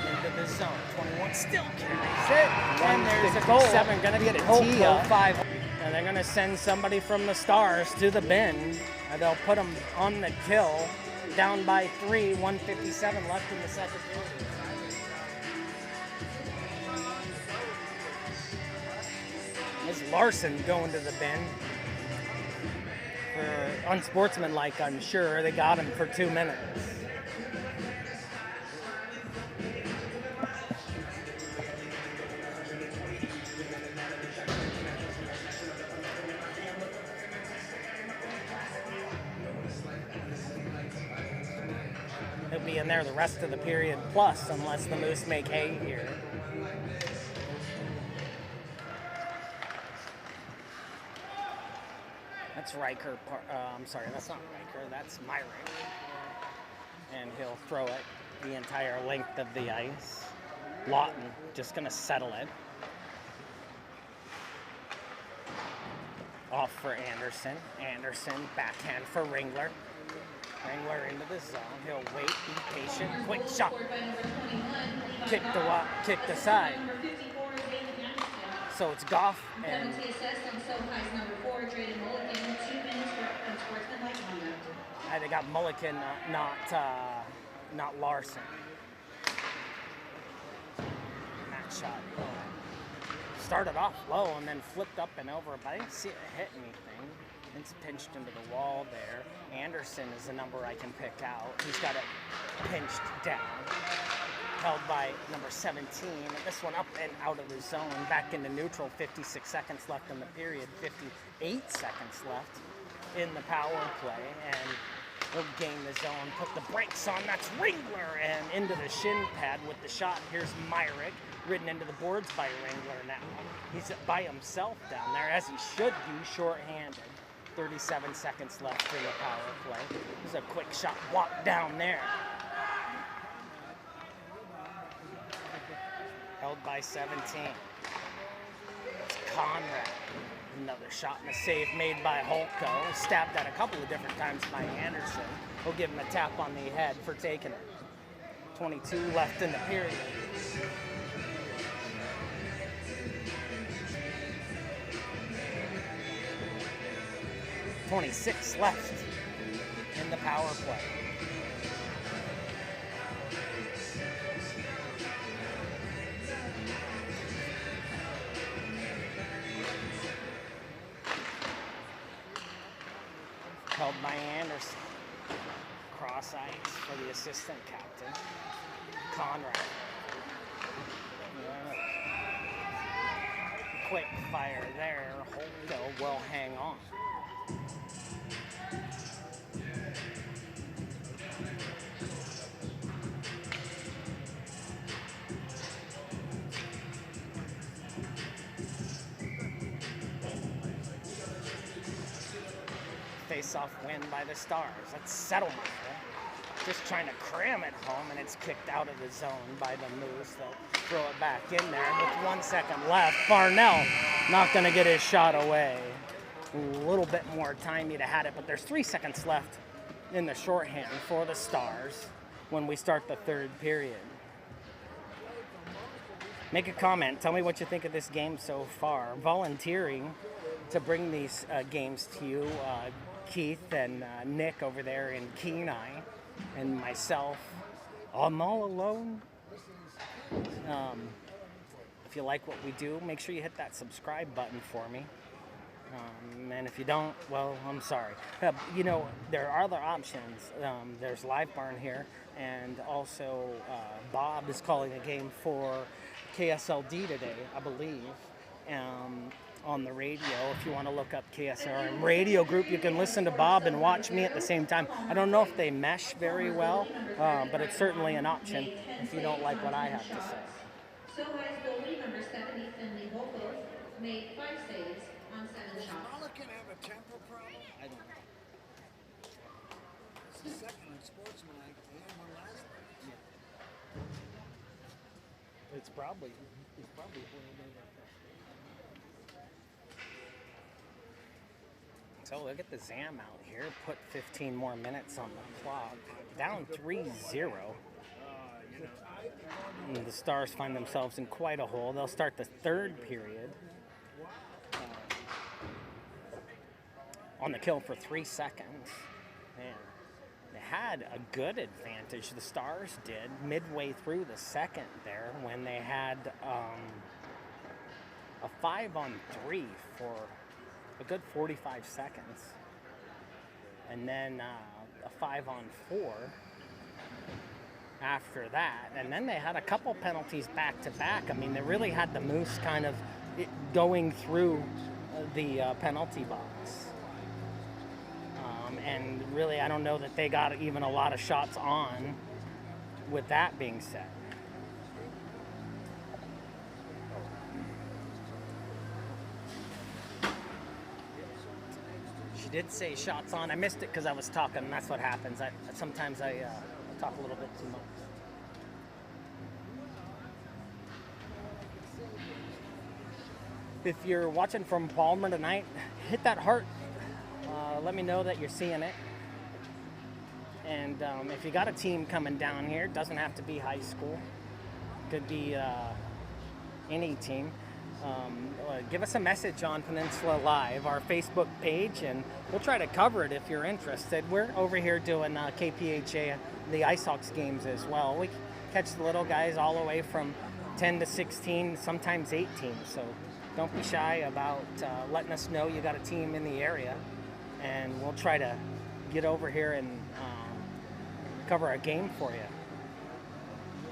Into the zone. 21 still carries it, and there's a goal. 7 gonna get a tee up. 5. And they're gonna send somebody from the Stars to the bin. And they'll put them on the kill. Down by 3, 1:57 left in the second period. Is Larson going to the bin? For unsportsmanlike, I'm sure. They got him for 2 minutes. He'll be in there the rest of the period plus, unless the Moose make hay here. That's Riker. I'm sorry, that's not Riker. That's Myrick. And he'll throw it the entire length of the ice. Lawton just going to settle it. Off for Anderson. Anderson, backhand for Ringler. Ringler into the zone. He'll wait, be patient. Quick shot. Kicked aside. So it's Goff and Penalty assessed on SOHI's number 4, Drayden Mulliken, 2 minutes for unsportsmanlike conduct. they got Mulliken, not Larson. That shot started off low and then flipped up and over, but I didn't see it hit anything. It's pinched into the wall there. Anderson is the number I can pick out. He's got it pinched down. Held by number 17. This one up and out of the zone. Back into neutral. 56 seconds left in the period. 58 seconds left in the power play. And he'll gain the zone. Put the brakes on. That's Ringler. And into the shin pad with the shot. Here's Myrick. Ridden into the boards by Ringler now. He's by himself down there, as he should be, short-handed. 37 seconds left in the power play. There's a quick shot blocked down there. Held by 17. It's Conrad. Another shot and a save made by Holtco. Stabbed at a couple of different times by Anderson. We'll give him a tap on the head for taking it. 22 left in the period. .26 left in the power play. Held by Anderson. Cross ice for the assistant captain, Conrad. Quick fire there. Holtco will hang on. Face-off win by the Stars. That's Settlemyer. Just trying to cram it home, and it's kicked out of the zone by the Moose. They'll throw it back in there with 1 second left. Farnell not going to get his shot away. A little bit more time he'd have had it, but there's 3 seconds left in the shorthand for the Stars when we start the third period. Make a comment. Tell me what you think of this game so far. Volunteering to bring these games to you, Keith and Nick over there in Kenai, and myself. I'm all alone. If you like what we do, make sure you hit that subscribe button for me. And if you don't, well, I'm sorry. You know, there are other options. There's Live Barn here, and also Bob is calling a game for KSLD today, I believe, on the radio. If you want to look up KSRM radio group, you can listen to Bob and watch me at the same time. I don't know if they mesh very well, but it's certainly an option if you don't like what I have to say. SOHI's goalie number 70, Finley Hochul, made 5 saves on 7 Does shots. Mulligan have a temper problem? I don't know. It's the second unsportsmanlike and one last night. It's probably So look at the Zam out here. Put 15 more minutes on the clock. Down 3-0. And the Stars find themselves in quite a hole. They'll start the third period on the kill for 3 seconds. Man, they had a good advantage. The Stars did midway through the second there when they had a 5-on-3 for a good 45 seconds. And then a 5-on-4 after that. And then they had a couple penalties back to back. I mean, they really had the Moose kind of going through the penalty box. And really, I don't know that they got even a lot of shots on with that being said. She did say shots on. I missed it because I was talking. That's what happens. Sometimes I talk a little bit too much. If you're watching from Palmer tonight, hit that heart. Let me know that you're seeing it. And if you got a team coming down here, it doesn't have to be high school. Could be any team. Give us a message on Peninsula Live, our Facebook page, and we'll try to cover it if you're interested. We're over here doing KPHA, the Ice Hawks games as well. We catch the little guys all the way from 10 to 16, sometimes 18. So don't be shy about letting us know you got a team in the area, and we'll try to get over here and cover a game for you.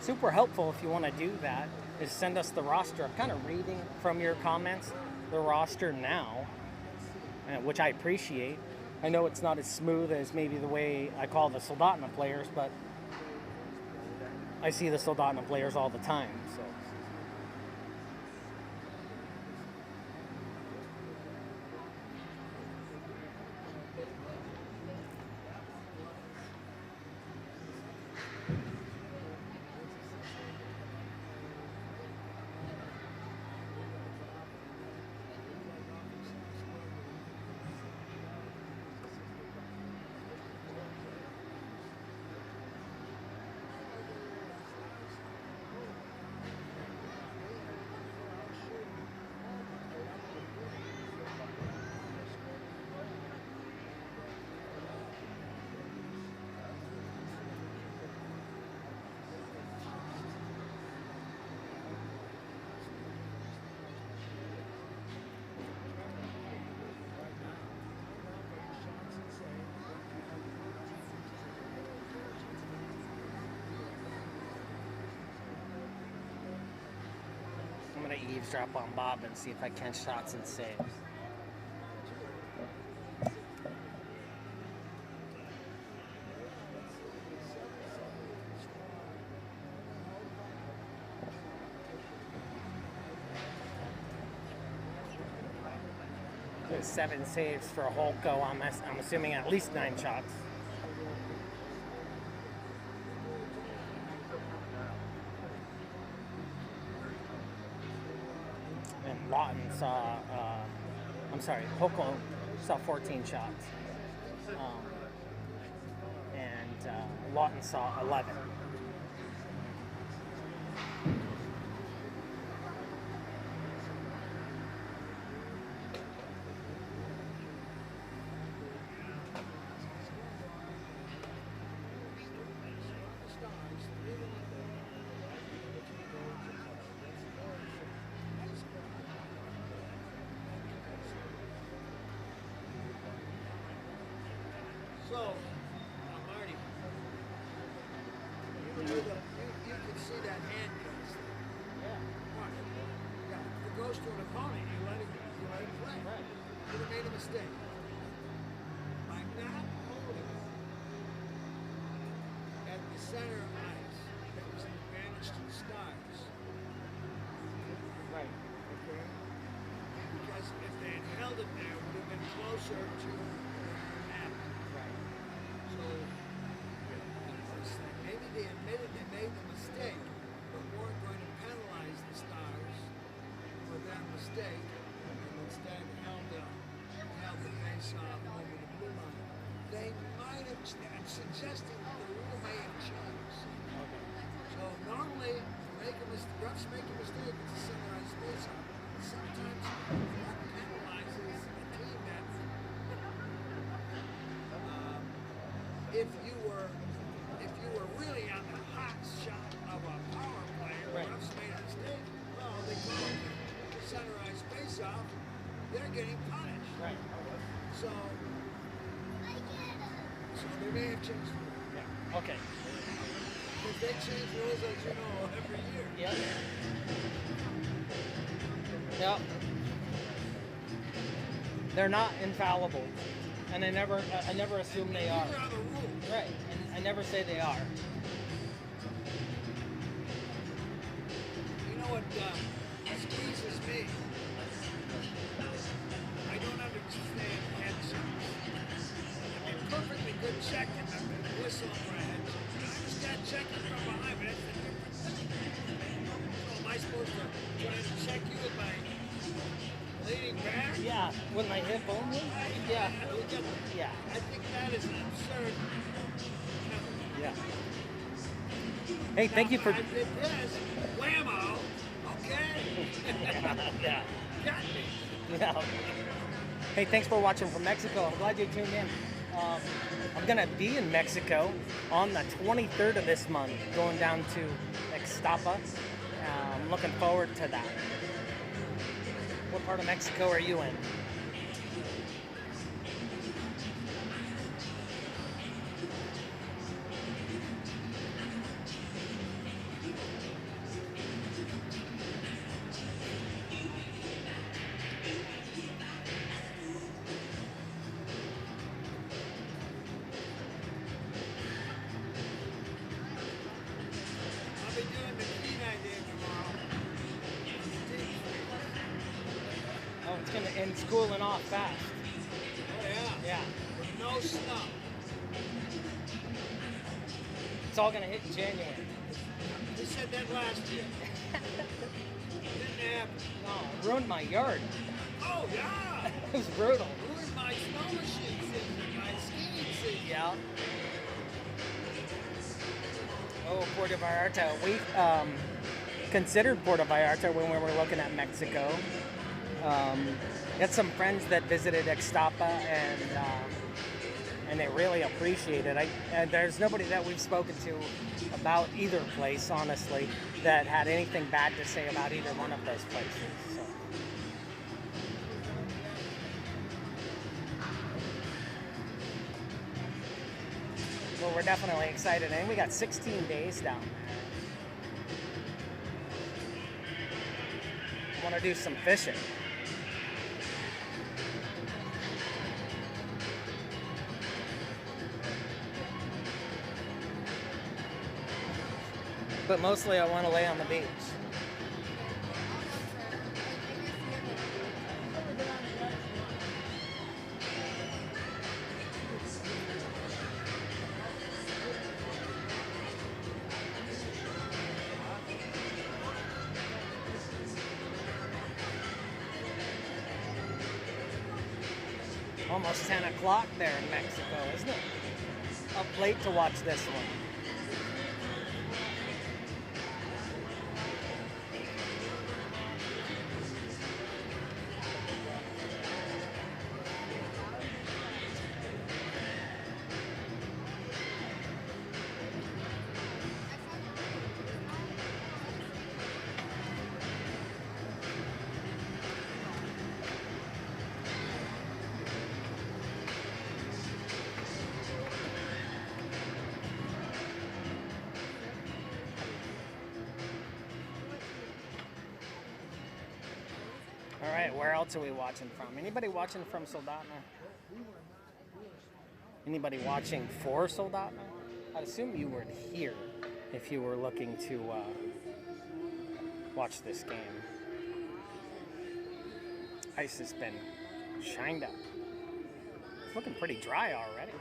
Super helpful if you want to do that is send us the roster. I'm kind of reading from your comments the roster now, which I appreciate. I know it's not as smooth as maybe the way I call the Soldotna players, but I see the Soldotna players all the time. So. I'm going to eavesdrop on Bob and see if I catch shots and saves. There's 7 saves for Holko. I'm assuming at least 9 shots. Lawton saw, Holko saw 14 shots. And Lawton saw 11. So, Marty, you can see that hand goes. Yeah. Mark, yeah, if it goes to an opponent, you let it play. Right. You would have made a mistake. By not holding at the center of ice, that was an advantage to the Stars. Right. Okay? Because if they had held it there, it would have been closer to net. Right. So, maybe they admitted they made the mistake, but weren't going to penalize the Stars for their mistake, and instead held the face off over the blue line. They might have, I'm suggesting that the rule may have changed. Okay. So normally, refs make a mistake, it's a centralized face off. Sometimes that penalizes a team that if you were really on the hot shot of a power play, Right. refs made a mistake. Well, they call it the centralized face off. They're getting punished. Right. So they may have changed the rule. Yeah. Okay. Because they change rules, as you know, every year. Yep. Yep. They're not infallible, and I never assume they are. These are the rules. Right. And I never say they are. You know what squeezes me? I don't understand head checks. I mean, perfectly good check and whistle for a head check. I understand checking from behind, but that's a different thing. So am I supposed to try to check you with my leaning back? Yeah. With my hip only. Yeah. Yeah. I think that is an absurd. Yeah. Hey, thank you for. I did this. Whammo. Okay. Yeah. Got me. Yeah. Hey, thanks for watching from Mexico. I'm glad you tuned in. I'm gonna be in Mexico on the 23rd of this month, going down to Ixtapa. I'm looking forward to that. What part of Mexico are you in? I'll be doing the Kenai Day tomorrow. Oh, it's gonna end schooling off fast. Oh yeah. Yeah. With no snow. It's all gonna hit in January. They said that last year. Didn't happen. No, it ruined my yard. Oh yeah. It was brutal. Ruined my snow machine season, my skiing season. Yeah. Oh, Puerto Vallarta. We considered Puerto Vallarta when we were looking at Mexico. Got some friends that visited Ixtapa, and they really appreciate it. There's nobody that we've spoken to about either place, honestly, that had anything bad to say about either one of those places. So. Well, we're definitely excited, and we got 16 days down there. I want to do some fishing. But mostly I want to lay on the beach. Almost 10 o'clock there in Mexico, isn't it? Up late to watch this one. All right, where else are we watching from? Anybody watching from Soldotna? Anybody watching for Soldotna? I'd assume you were here if you were looking to watch this game. Ice has been shined up. It's looking pretty dry already.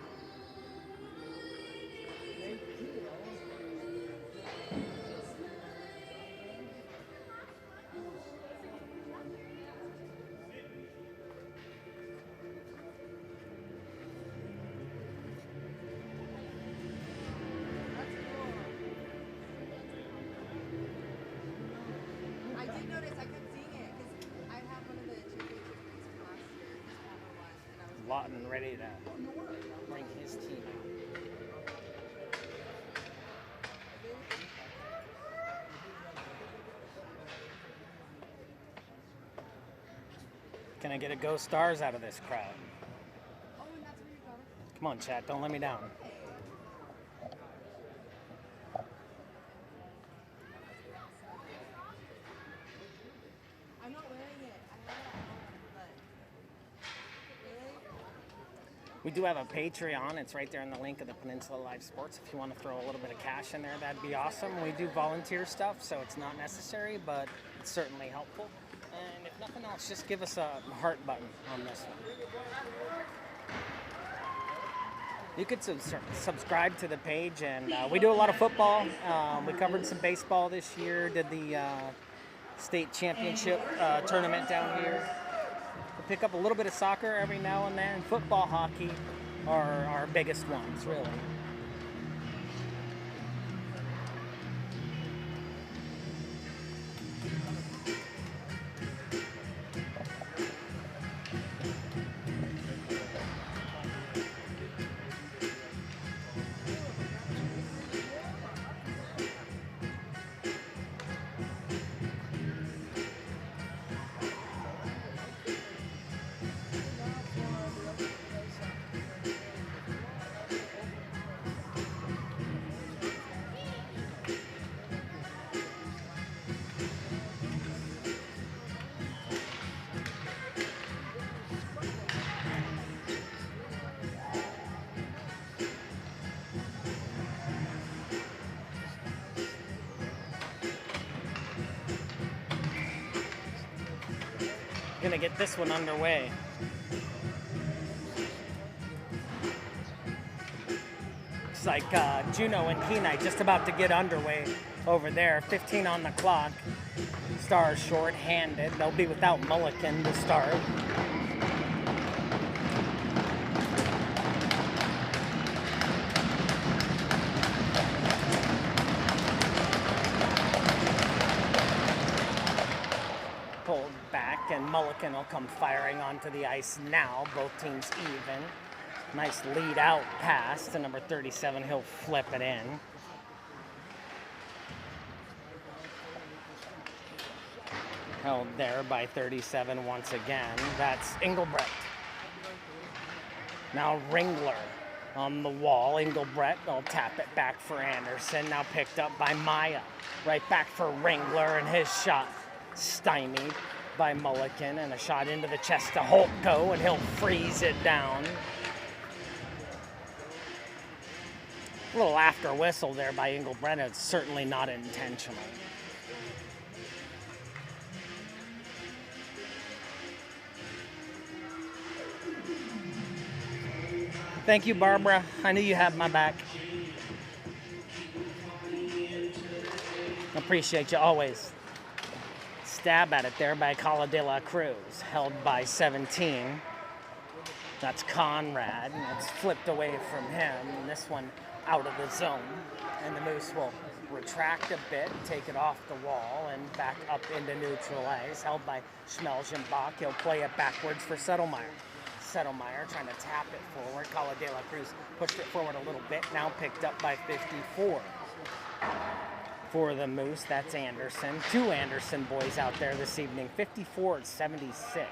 I did notice I kept seeing it because I have one of the championship rings from last year, this Papa one, and I was Lawton ready to bring his team out. Can I get a Go Stars out of this crowd? oh, and that's where you're going? Come on, chat, don't let me down. I'm not wearing it. I have it at home, but really? We do have a Patreon. It's right there in the link of the Peninsula Live Sports. If you want to throw a little bit of cash in there, that'd be awesome. We do volunteer stuff, so it's not necessary, but it's certainly helpful. And if nothing else, just give us a heart button on this one. You could subscribe to the page, and we do a lot of football. We covered some baseball this year, did the state championship tournament down here. We pick up a little bit of soccer every now and then. Football, hockey are our biggest ones, really. Gonna get this one underway. Looks like Juneau and Kenai just about to get underway over there. 15 on the clock. Stars short-handed. They'll be without Mulligan to start. Pulled back, and Mulligan will come firing onto the ice now. Both teams even. Nice lead out pass to number 37. He'll flip it in. Held there by 37 once again. That's Engelbrecht. Now Ringler on the wall. Engelbrecht will tap it back for Anderson. Now picked up by Maya. Right back for Ringler, and his shot stymied by Mulligan, and a shot into the chest to Holtko, and he'll freeze it down. A little after whistle there by Engelbrecht. It's certainly not intentional. Thank you, Barbara. I knew you had my back. Appreciate you always. Stab at it there by Cala de la Cruz, held by 17. That's Conrad, and it's flipped away from him, and this one out of the zone. And the Moose will retract a bit, take it off the wall, and back up into neutral ice, held by Schmelzenbach. He'll play it backwards for Settlemeyer. Settlemeyer trying to tap it forward. Cala de la Cruz pushed it forward a little bit, now picked up by 54. For the Moose, that's Anderson. Two Anderson boys out there this evening, 54-76.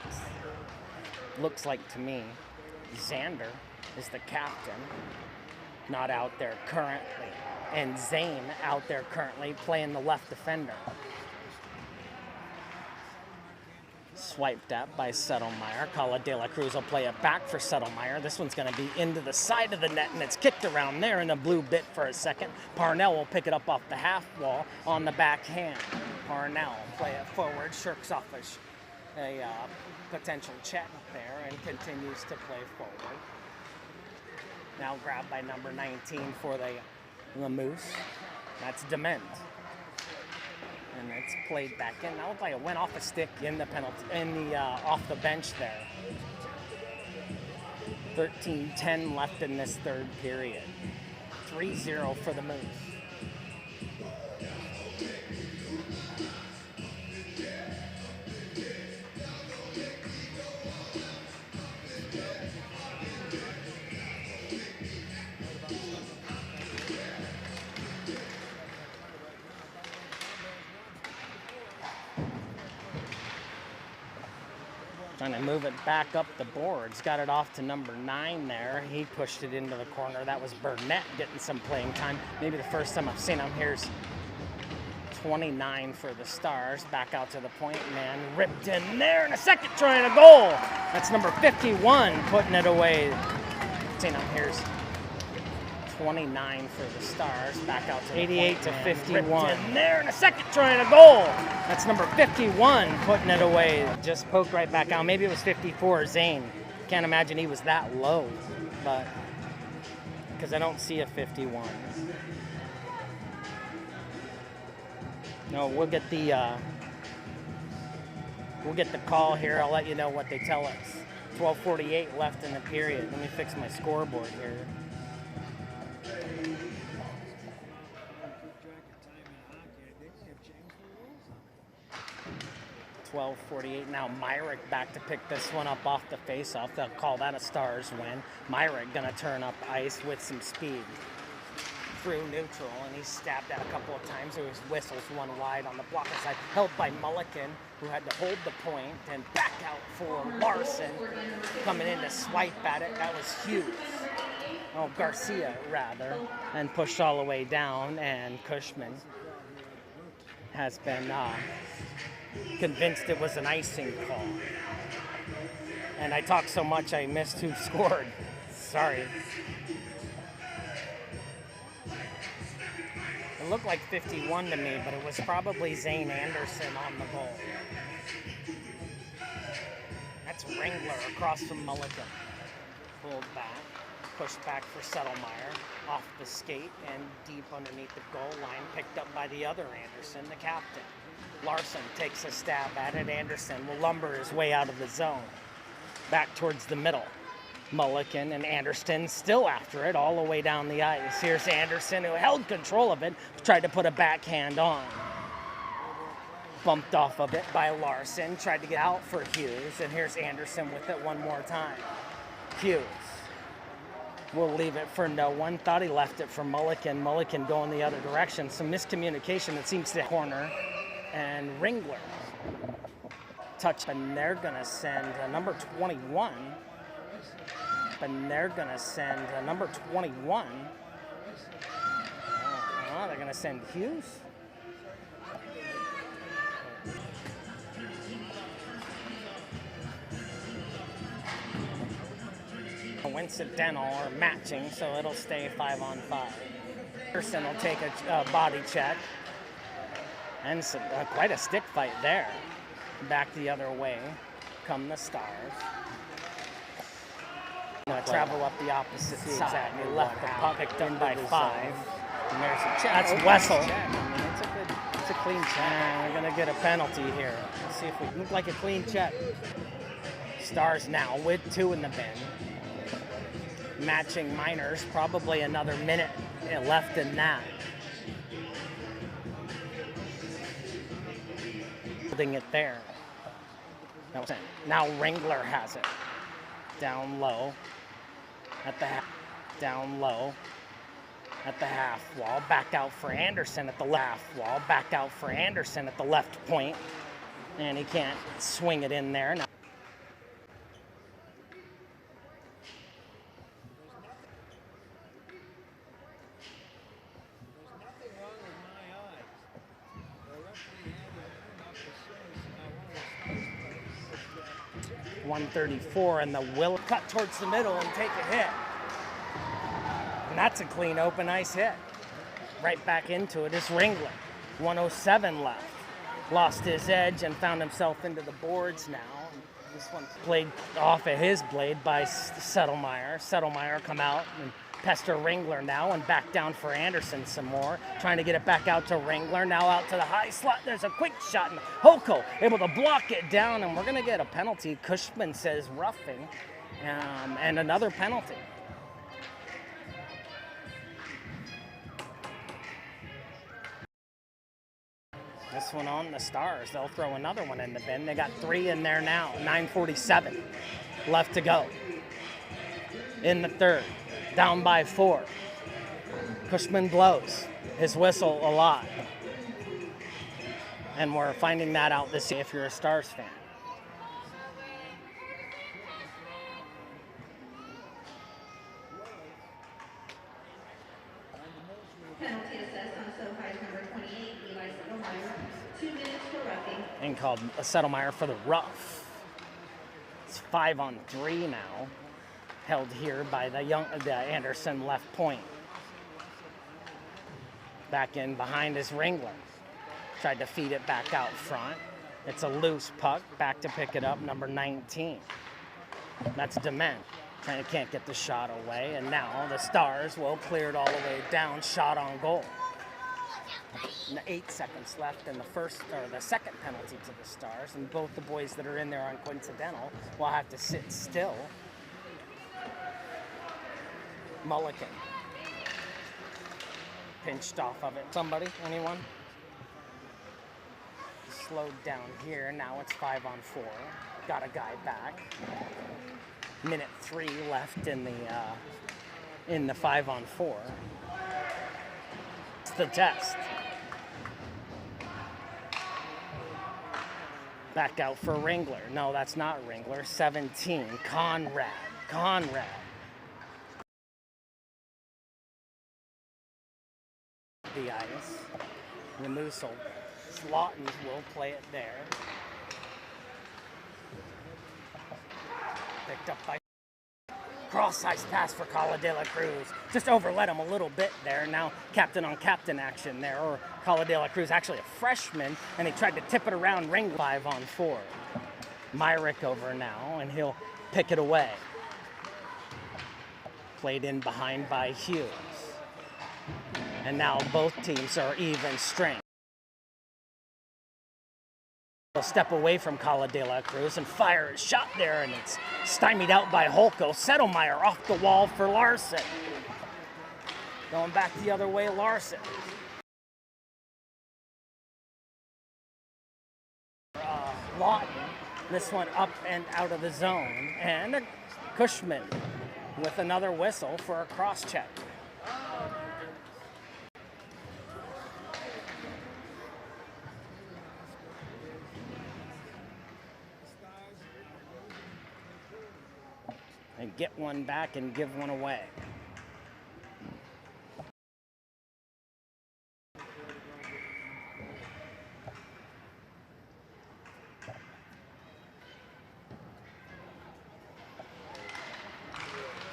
Looks like to me, Xander is the captain, not out there currently. And Zane out there currently playing the left defender. Swiped at by Settlemeyer. Kala De La Cruz will play it back for Settlemeyer. This one's going to be into the side of the net, and it's kicked around there in a blue bit for a second. Parnell will pick it up off the half wall on the backhand. Parnell play it forward, shirks off a potential check there and continues to play forward. Now grabbed by number 19 for the Moose. That's Dement. And it's played back in. That looked like it went off a stick in the penalty, off the bench there. 13:10 left in this third period. 3-0 for the Moose. Trying to move it back up the boards. Got it off to number 9 there. He pushed it into the corner. That was Burnett getting some playing time. Maybe the first time I've seen him. Here's 29 for the Stars. Back out to the point, man. Ripped in there, and a second try and a goal. That's number 51 putting it away. Seen him. Here's 29 for the Stars. Back out to the 88 point, to 51. Ripped in there, and a second try and a goal. That's number 51 putting it away. Just poked right back out. Maybe it was 54, Zane. Can't imagine he was that low, but because I don't see a 51. No, we'll get the call here. I'll let you know what they tell us. 12:48 left in the period. Let me fix my scoreboard here. 12:48 now. Myrick back to pick this one up off the faceoff. They'll call that a Stars win. Myrick gonna turn up ice with some speed through neutral, and he stabbed at a couple of times. It was whistles one wide on the blocker side, held by Mulliken, who had to hold the point, and back out for Larson, coming in to swipe at it. That was Hughes. Oh, Garcia rather, and pushed all the way down, and Cushman has been convinced it was an icing call. And I talked so much I missed who scored. Sorry. It looked like 51 to me, but it was probably Zane Anderson on the goal. That's Ringler across from Mulligan. Pulled back, pushed back for Settlemeyer, off the skate and deep underneath the goal line, picked up by the other Anderson, the captain. Larson takes a stab at it. Anderson will lumber his way out of the zone. Back towards the middle. Mulliken and Anderson still after it all the way down the ice. Here's Anderson, who held control of it, tried to put a backhand on. Bumped off of it by Larson, tried to get out for Hughes, and here's Anderson with it one more time. Hughes will leave it for no one. Thought he left it for Mulliken. Mulliken going the other direction. Some miscommunication, it seems, to corner. And Ringler touch, and they're gonna send number 21. And they're gonna send number 21. They're gonna send Hughes. Coincidental or matching, so it'll stay 5-on-5. Anderson will take a body check. And some, quite a stick fight there. Back the other way come the Stars. Travel up the opposite side. They left the puck, picked up by 5. And there's a check. That's Wessel. It's a clean check. And we're going to get a penalty here. Let's see if we look like a clean check. Stars now with 2 in the bin. Matching Miners, probably another minute left in that. It there. Now Ringler has it. Down low at the half wall. Back out for Anderson at the left wall. Back out for Anderson at the left point. And he can't swing it in there. Now 134, and the will cut towards the middle and take a hit. And that's a clean open ice hit. Right back into it is Ringler. 107 left. Lost his edge and found himself into the boards now. This one played off of his blade by Settlemeyer. Settlemeyer come out and pester Ringler now and back down for Anderson some more. Trying to get it back out to Ringler. Now out to the high slot. There's a quick shot and Holko able to block it down, and we're going to get a penalty. Cushman says roughing, and another penalty. This one on the Stars. They'll throw another one in the bin. They got 3 in there now. 9:47 left to go. In the third. Down by 4. Cushman blows his whistle a lot. And we're finding that out this year if you're a Stars fan. Penalty assessed on SOHI's number 28, Eli Settlemeyer. 2 minutes for roughing. And called a Settlemeyer for the rough. It's 5-on-3 now. Held here by the Anderson left point. Back in behind is Ringler. Tried to feed it back out front. It's a loose puck. Back to pick it up, number 19. That's Dement. Can't get the shot away, and now the Stars will clear it all the way down. Shot on goal. 8 seconds left in the second penalty to the Stars, and both the boys that are in there on coincidental will have to sit still. Mulligan pinched off of it. Somebody? Anyone? Slowed down here. Now it's 5-on-4. Got a guy back. Minute 3 left in the 5-on-4. It's the test. Back out for Ringler. No, that's not Ringler. 17. Conrad. The ice. The Moose Soldotna will play it there. Picked up by cross-ice pass for Cala de la Cruz. Just overlet him a little bit there. Now captain-on-captain action there. Or Cala de la Cruz, actually a freshman, and he tried to tip it around ring. 5-on-4. Myrick over now, and he'll pick it away. Played in behind by Hughes. And now both teams are even strength. They'll step away from Cala de la Cruz and fire a shot there, and it's stymied out by Holko. Settlemeyer off the wall for Larson. Going back the other way, Larson. Lawton. This one up and out of the zone. And Cushman with another whistle for a cross-check. And get one back and give one away.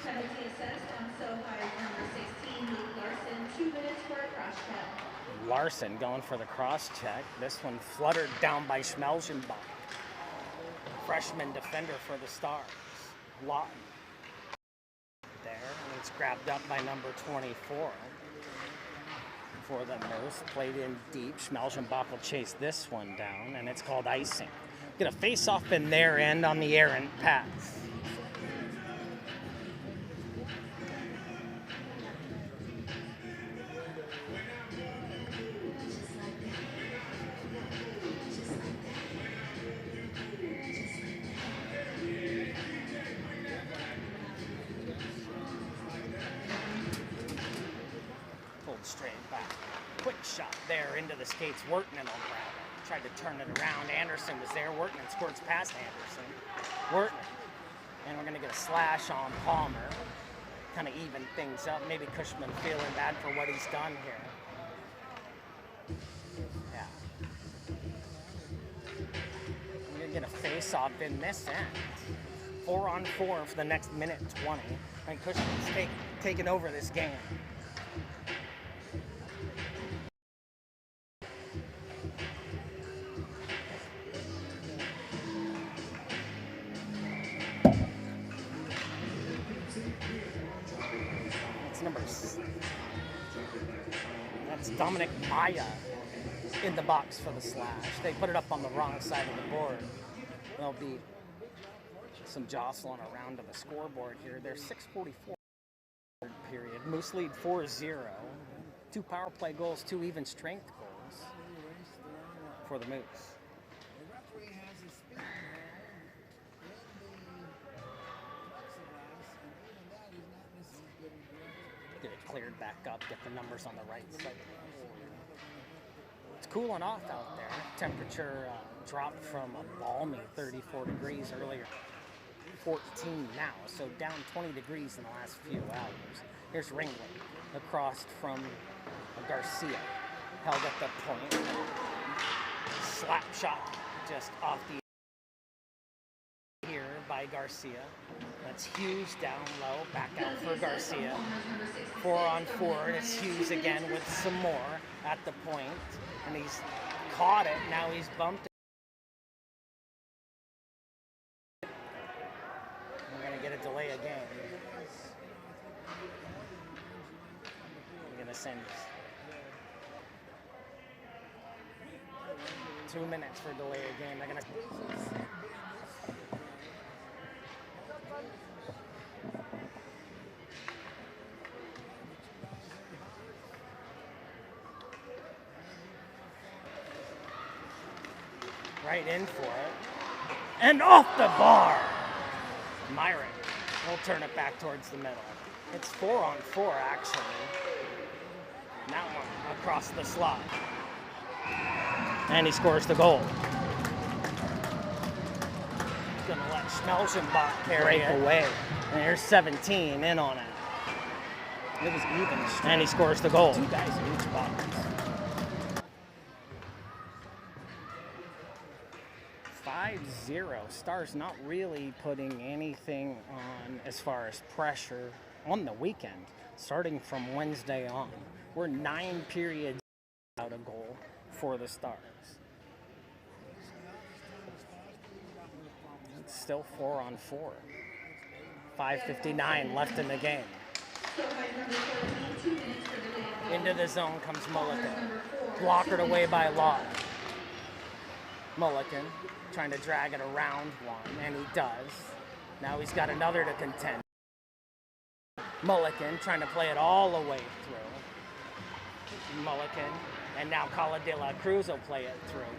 Penalty assessed on SOHI's number 16, Luke Larson. 2 minutes for a cross check. Larson going for the cross check. This one fluttered down by Schmelzenbach. Freshman defender for the Stars. Lawton. There, and it's grabbed up by number 24 for the Moose. Played in deep. Schmelzenbach will chase this one down, and it's called icing. Get a face-off in their end on the errant pass. Straight back. Quick shot there into the skates. Wortman will grab it. Tried to turn it around. Anderson was there. Wortman squirts past Anderson. Wortman. And we're going to get a slash on Palmer. Kind of even things up. Maybe Cushman feeling bad for what he's done here. Yeah. get a face-off in this end. 4-on-4 for the next minute 20. And Cushman's taking over this game. That's Dominic Maya in the box for the slash. They put it up on the wrong side of the board. There'll be some jostling around to the scoreboard here. There's 6:44 period. Moose lead 4-0. 2 power play goals, 2 even strength goals for the Moose. The referee has a speed ball in the plexiglass, and even that is not necessarily good in Get it cleared back up, get the numbers on the right side. It's cooling off out there. Temperature dropped from a balmy 34 degrees earlier. 14 now, so down 20 degrees in the last few hours. Here's Ringling across from Garcia. Held at the point. Slap shot just off the here by Garcia. That's Hughes down low, back out for Garcia. 4-on-4, and it's Hughes again with some more at the point. And he's caught it, now he's bumped it. We're gonna get a delay of game. We're gonna send 2 minutes for delay of game. They're gonna right in for it. And off the bar! Myron will turn it back towards the middle. It's 4-on-4 actually. That one across the slot. And he scores the goal. He's gonna let Schmelzenbach carry it away. And here's 17 in on it. It was even. And he scores the goal. 2 guys in each box. 5-0. Stars not really putting anything on as far as pressure on the weekend, starting from Wednesday on. We're 9 periods out a goal for the Stars. It's still 4-on-4. 5:59 left in the game. Into the zone comes Mulligan. Blockered away by Lott. Mulligan trying to drag it around one, and he does. Now he's got another to contend. Mulligan trying to play it all the way through. Mulligan, and now Cala de la Cruz will play it through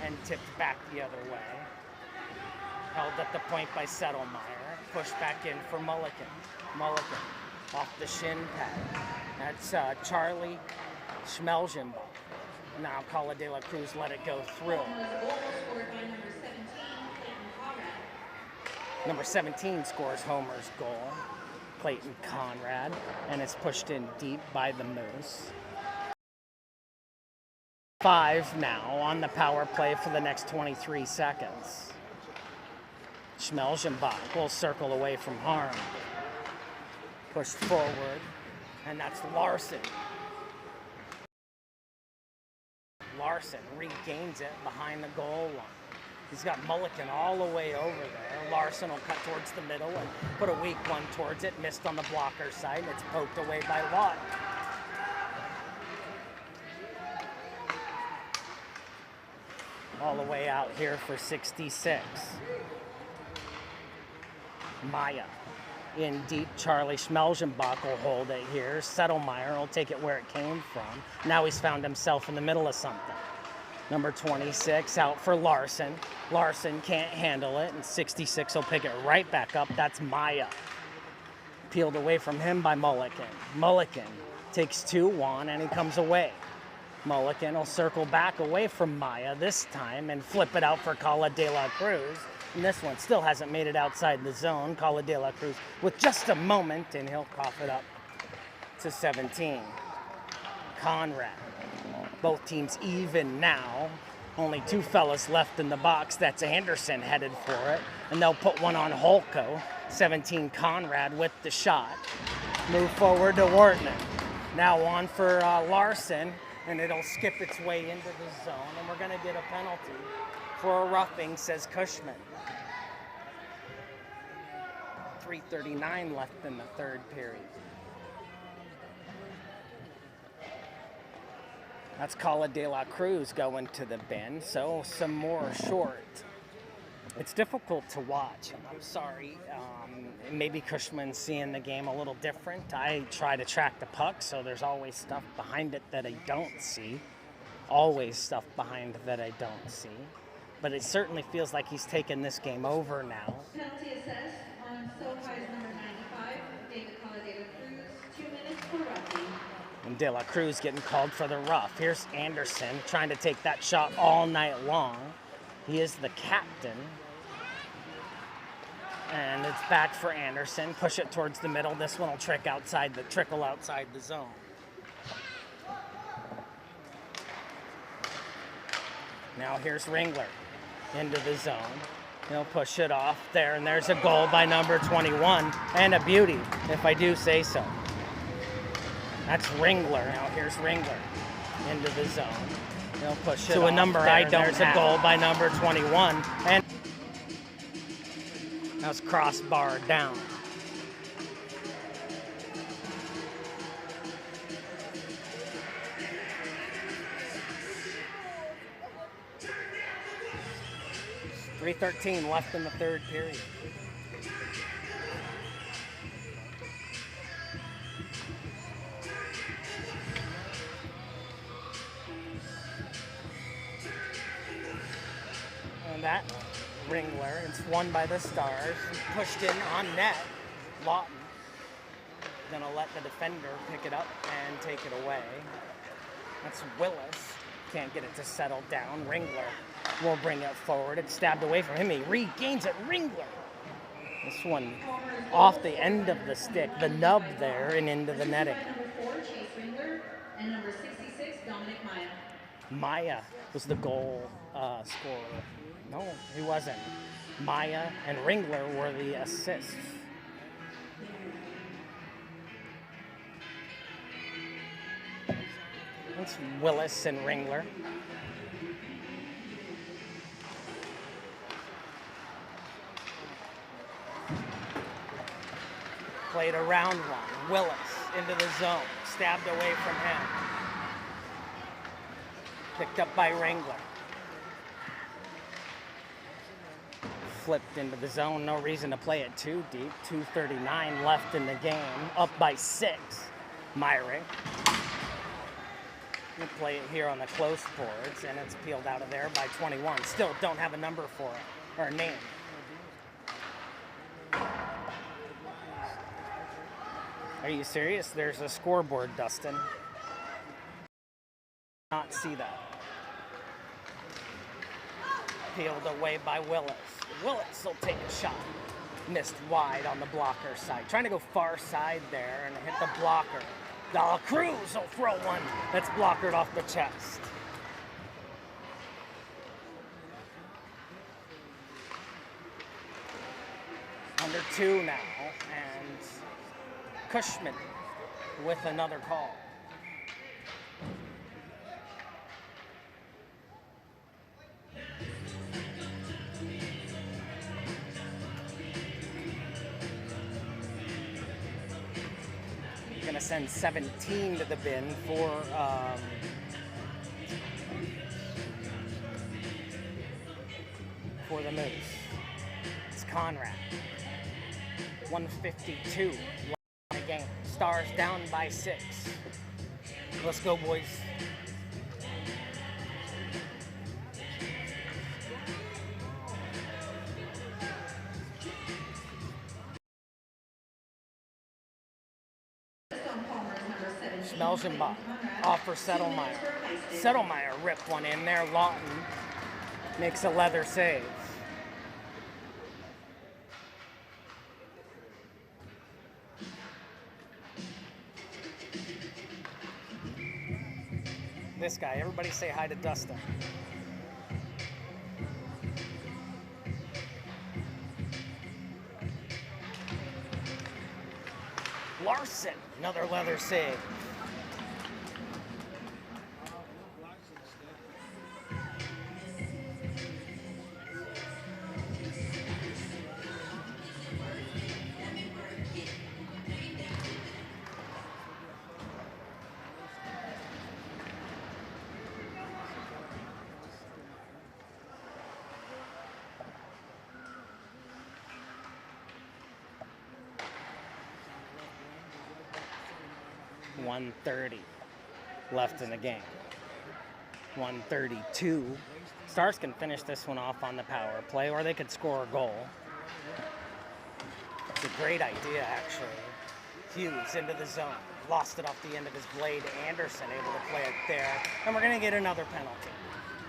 and tipped back the other way. Held at the point by Settlemeyer. Pushed back in for Mulligan. Mulligan off the shin pad. That's Charlie Schmelzenbach. Now Cala de la Cruz let it go through. Number 17 scores Homer's goal. Clayton Conrad, and it's pushed in deep by the Moose. 5 now on the power play for the next 23 seconds. Schmelzenbach will circle away from harm. Pushed forward, and that's Larson. Larson regains it behind the goal line. He's got Mulligan all the way over there. Larson will cut towards the middle and put a weak one towards it. Missed on the blocker side. It's poked away by Lott. All the way out here for 66. Maya in deep. Charlie Schmelzenbach will hold it here. Settlemeyer will take it where it came from. Now he's found himself in the middle of something. Number 26 out for Larson. Larson can't handle it, and 66 will pick it right back up. That's Maya. Peeled away from him by Mulligan. Mulligan takes 2-1, and he comes away. Mulligan will circle back away from Maya this time and flip it out for Cala de la Cruz. And this one still hasn't made it outside the zone. Cala de la Cruz with just a moment, and he'll cough it up to 17. Conrad. Both teams even now. Only two fellas left in the box. That's Anderson headed for it. And they'll put one on Holko. 17 Conrad with the shot. Move forward to Wortman. Now on for Larson. And it'll skip its way into the zone. And we're going to get a penalty for a roughing, says Cushman. 3:39 left in the third period. That's Cala de la Cruz going to the bin, so some more short. It's difficult to watch. I'm sorry. Maybe Cushman's seeing the game a little different. I try to track the puck, so there's always stuff behind it that I don't see. Always stuff behind that I don't see. But it certainly feels like he's taken this game over now. Penalty assessed on SOHI's number 95, David Cala de la Cruz, 2 minutes for roughing. And De La Cruz getting called for the rough. Here's Anderson trying to take that shot all night long. He is the captain. And it's back for Anderson. Push it towards the middle. This one will trickle outside the zone. Now here's Ringler into the zone. He'll push it off there, and there's a goal by number 21, and a beauty, if I do say so. That's Ringler. Now here's Ringler into the zone. He'll push it to a number I don't have. There's a goal by number 21, and that's crossbar down. .313 left in the third period. And that Ringler, it's won by the Stars, pushed in on net. Lawton gonna let the defender pick it up and take it away. That's Willis. Can't get it to settle down. Ringler will bring it forward. It's stabbed away from him. He regains it. Ringler. This one off the end of the stick, the nub there, and into the netting. Number 4, Chase Ringler, and number 66, Dominic Maya. Maya was the goal scorer. No, he wasn't. Maya and Ringler were the assists. It's Willis and Ringler. Played around one. Willis into the zone. Stabbed away from him. Picked up by Ringler. Flipped into the zone. No reason to play it too deep. 2:39 left in the game. Up by 6. Myrick. We play it here on the close boards, and it's peeled out of there by 21. Still don't have a number for it, or a name. Are you serious? There's a scoreboard, Dustin. Not see that. Peeled away by Willis. Willis will take a shot. Missed wide on the blocker side. Trying to go far side there and hit the blocker. De La Cruz will throw one that's blockered off the chest. Under 2 now, and Cushman with another call. Gonna send 17 to the bin for the Moose. It's Conrad. 152 left in the game. Stars down by 6. Let's go, boys. Schmelzenbach off for Settlemeyer. Settlemeyer ripped one in there. Lawton makes a leather save. This guy, everybody say hi to Dustin. Larson, another leather save. .130 left in the game. 132. Stars can finish this one off on the power play, or they could score a goal. It's a great idea, actually. Hughes into the zone. Lost it off the end of his blade. Anderson able to play it there. And we're going to get another penalty.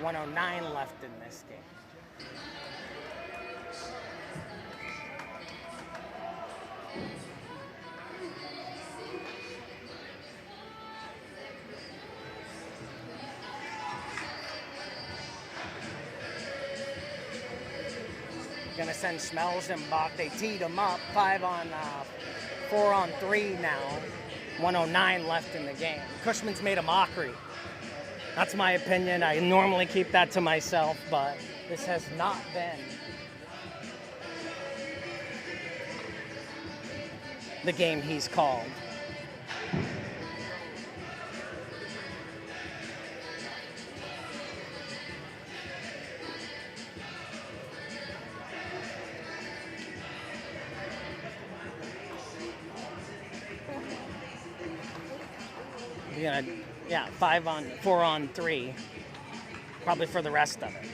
109 left in this game. Gonna send Schmelz and Bach. They teed him up. 4 on 3 now. 109 left in the game. Cushman's made a mockery. That's my opinion. I normally keep that to myself, but this has not been the game he's called. Yeah, 4 on 3, probably for the rest of it.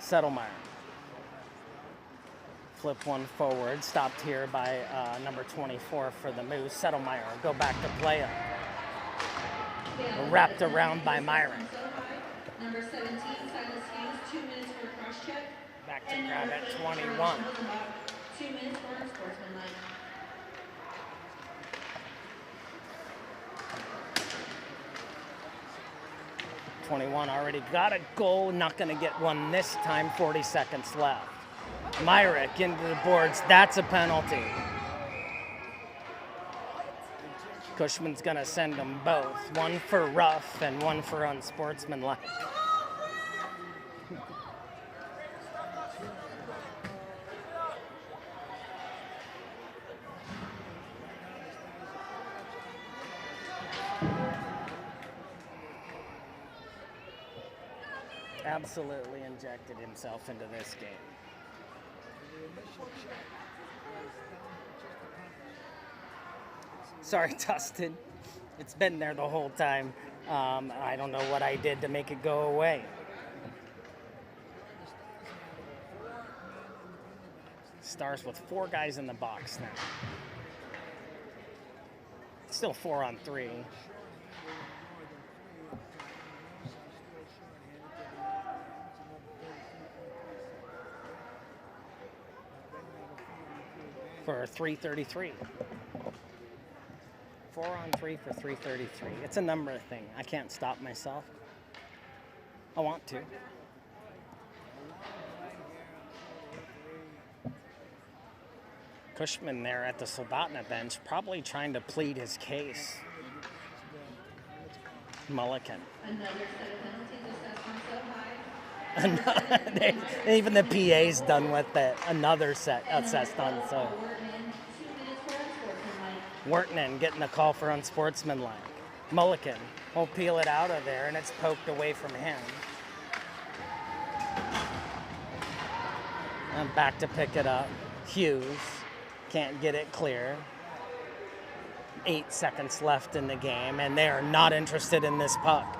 Settlemeyer. Flip one forward, stopped here by number 24 for the Moose. Settlemeyer go back to play it. Wrapped around by Myron. Number 17, Silas Hughes, 2 minutes for cross check. Back to grab at 21. 2 minutes for unsportsmanlike. 21 already got a goal, not going to get one this time, 40 seconds left. Myrick into the boards, that's a penalty. Cushman's going to send them both, one for rough and one for unsportsmanlike. Absolutely injected himself into this game. Sorry, Dustin. It's been there the whole time. I don't know what I did to make it go away. Stars with 4 guys in the box now. Still 4 on 3. For 333. 4 on 3 for 333. It's a number thing. I can't stop myself. I want to. Cushman there at the Soldotna bench, probably trying to plead his case. Mulligan. Another set of penalties assessed on SOHI. Even the PA's done with it. Another set assessed on so. Wortman getting a call for unsportsmanlike. Mulligan will peel it out of there, and it's poked away from him. And back to pick it up. Hughes can't get it clear. 8 seconds left in the game, and they are not interested in this puck.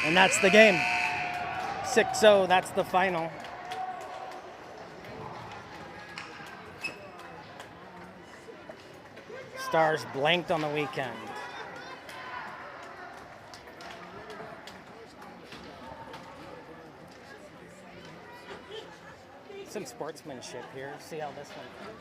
And that's the game. 6-0, that's the final. Stars blanked on the weekend. Some sportsmanship here. See how this one goes.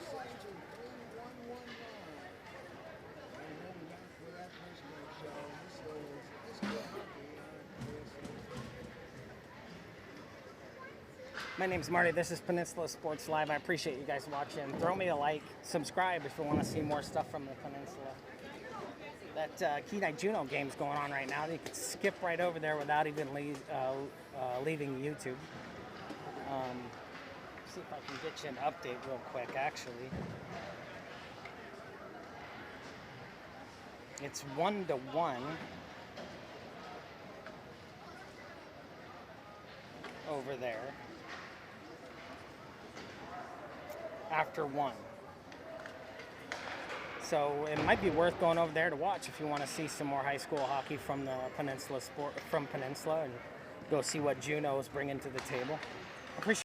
My name's Marty. This is Peninsula Sports Live. I appreciate you guys watching. Throw me a like, subscribe if you want to see more stuff from the Peninsula. That Kenai Juneau game's going on right now. You can skip right over there without even leaving YouTube. See if I can get you an update real quick, actually. It's 1-1 over there after 1. So it might be worth going over there to watch if you want to see some more high school hockey from the Peninsula and go see what Juneau is bringing to the table. Appreciate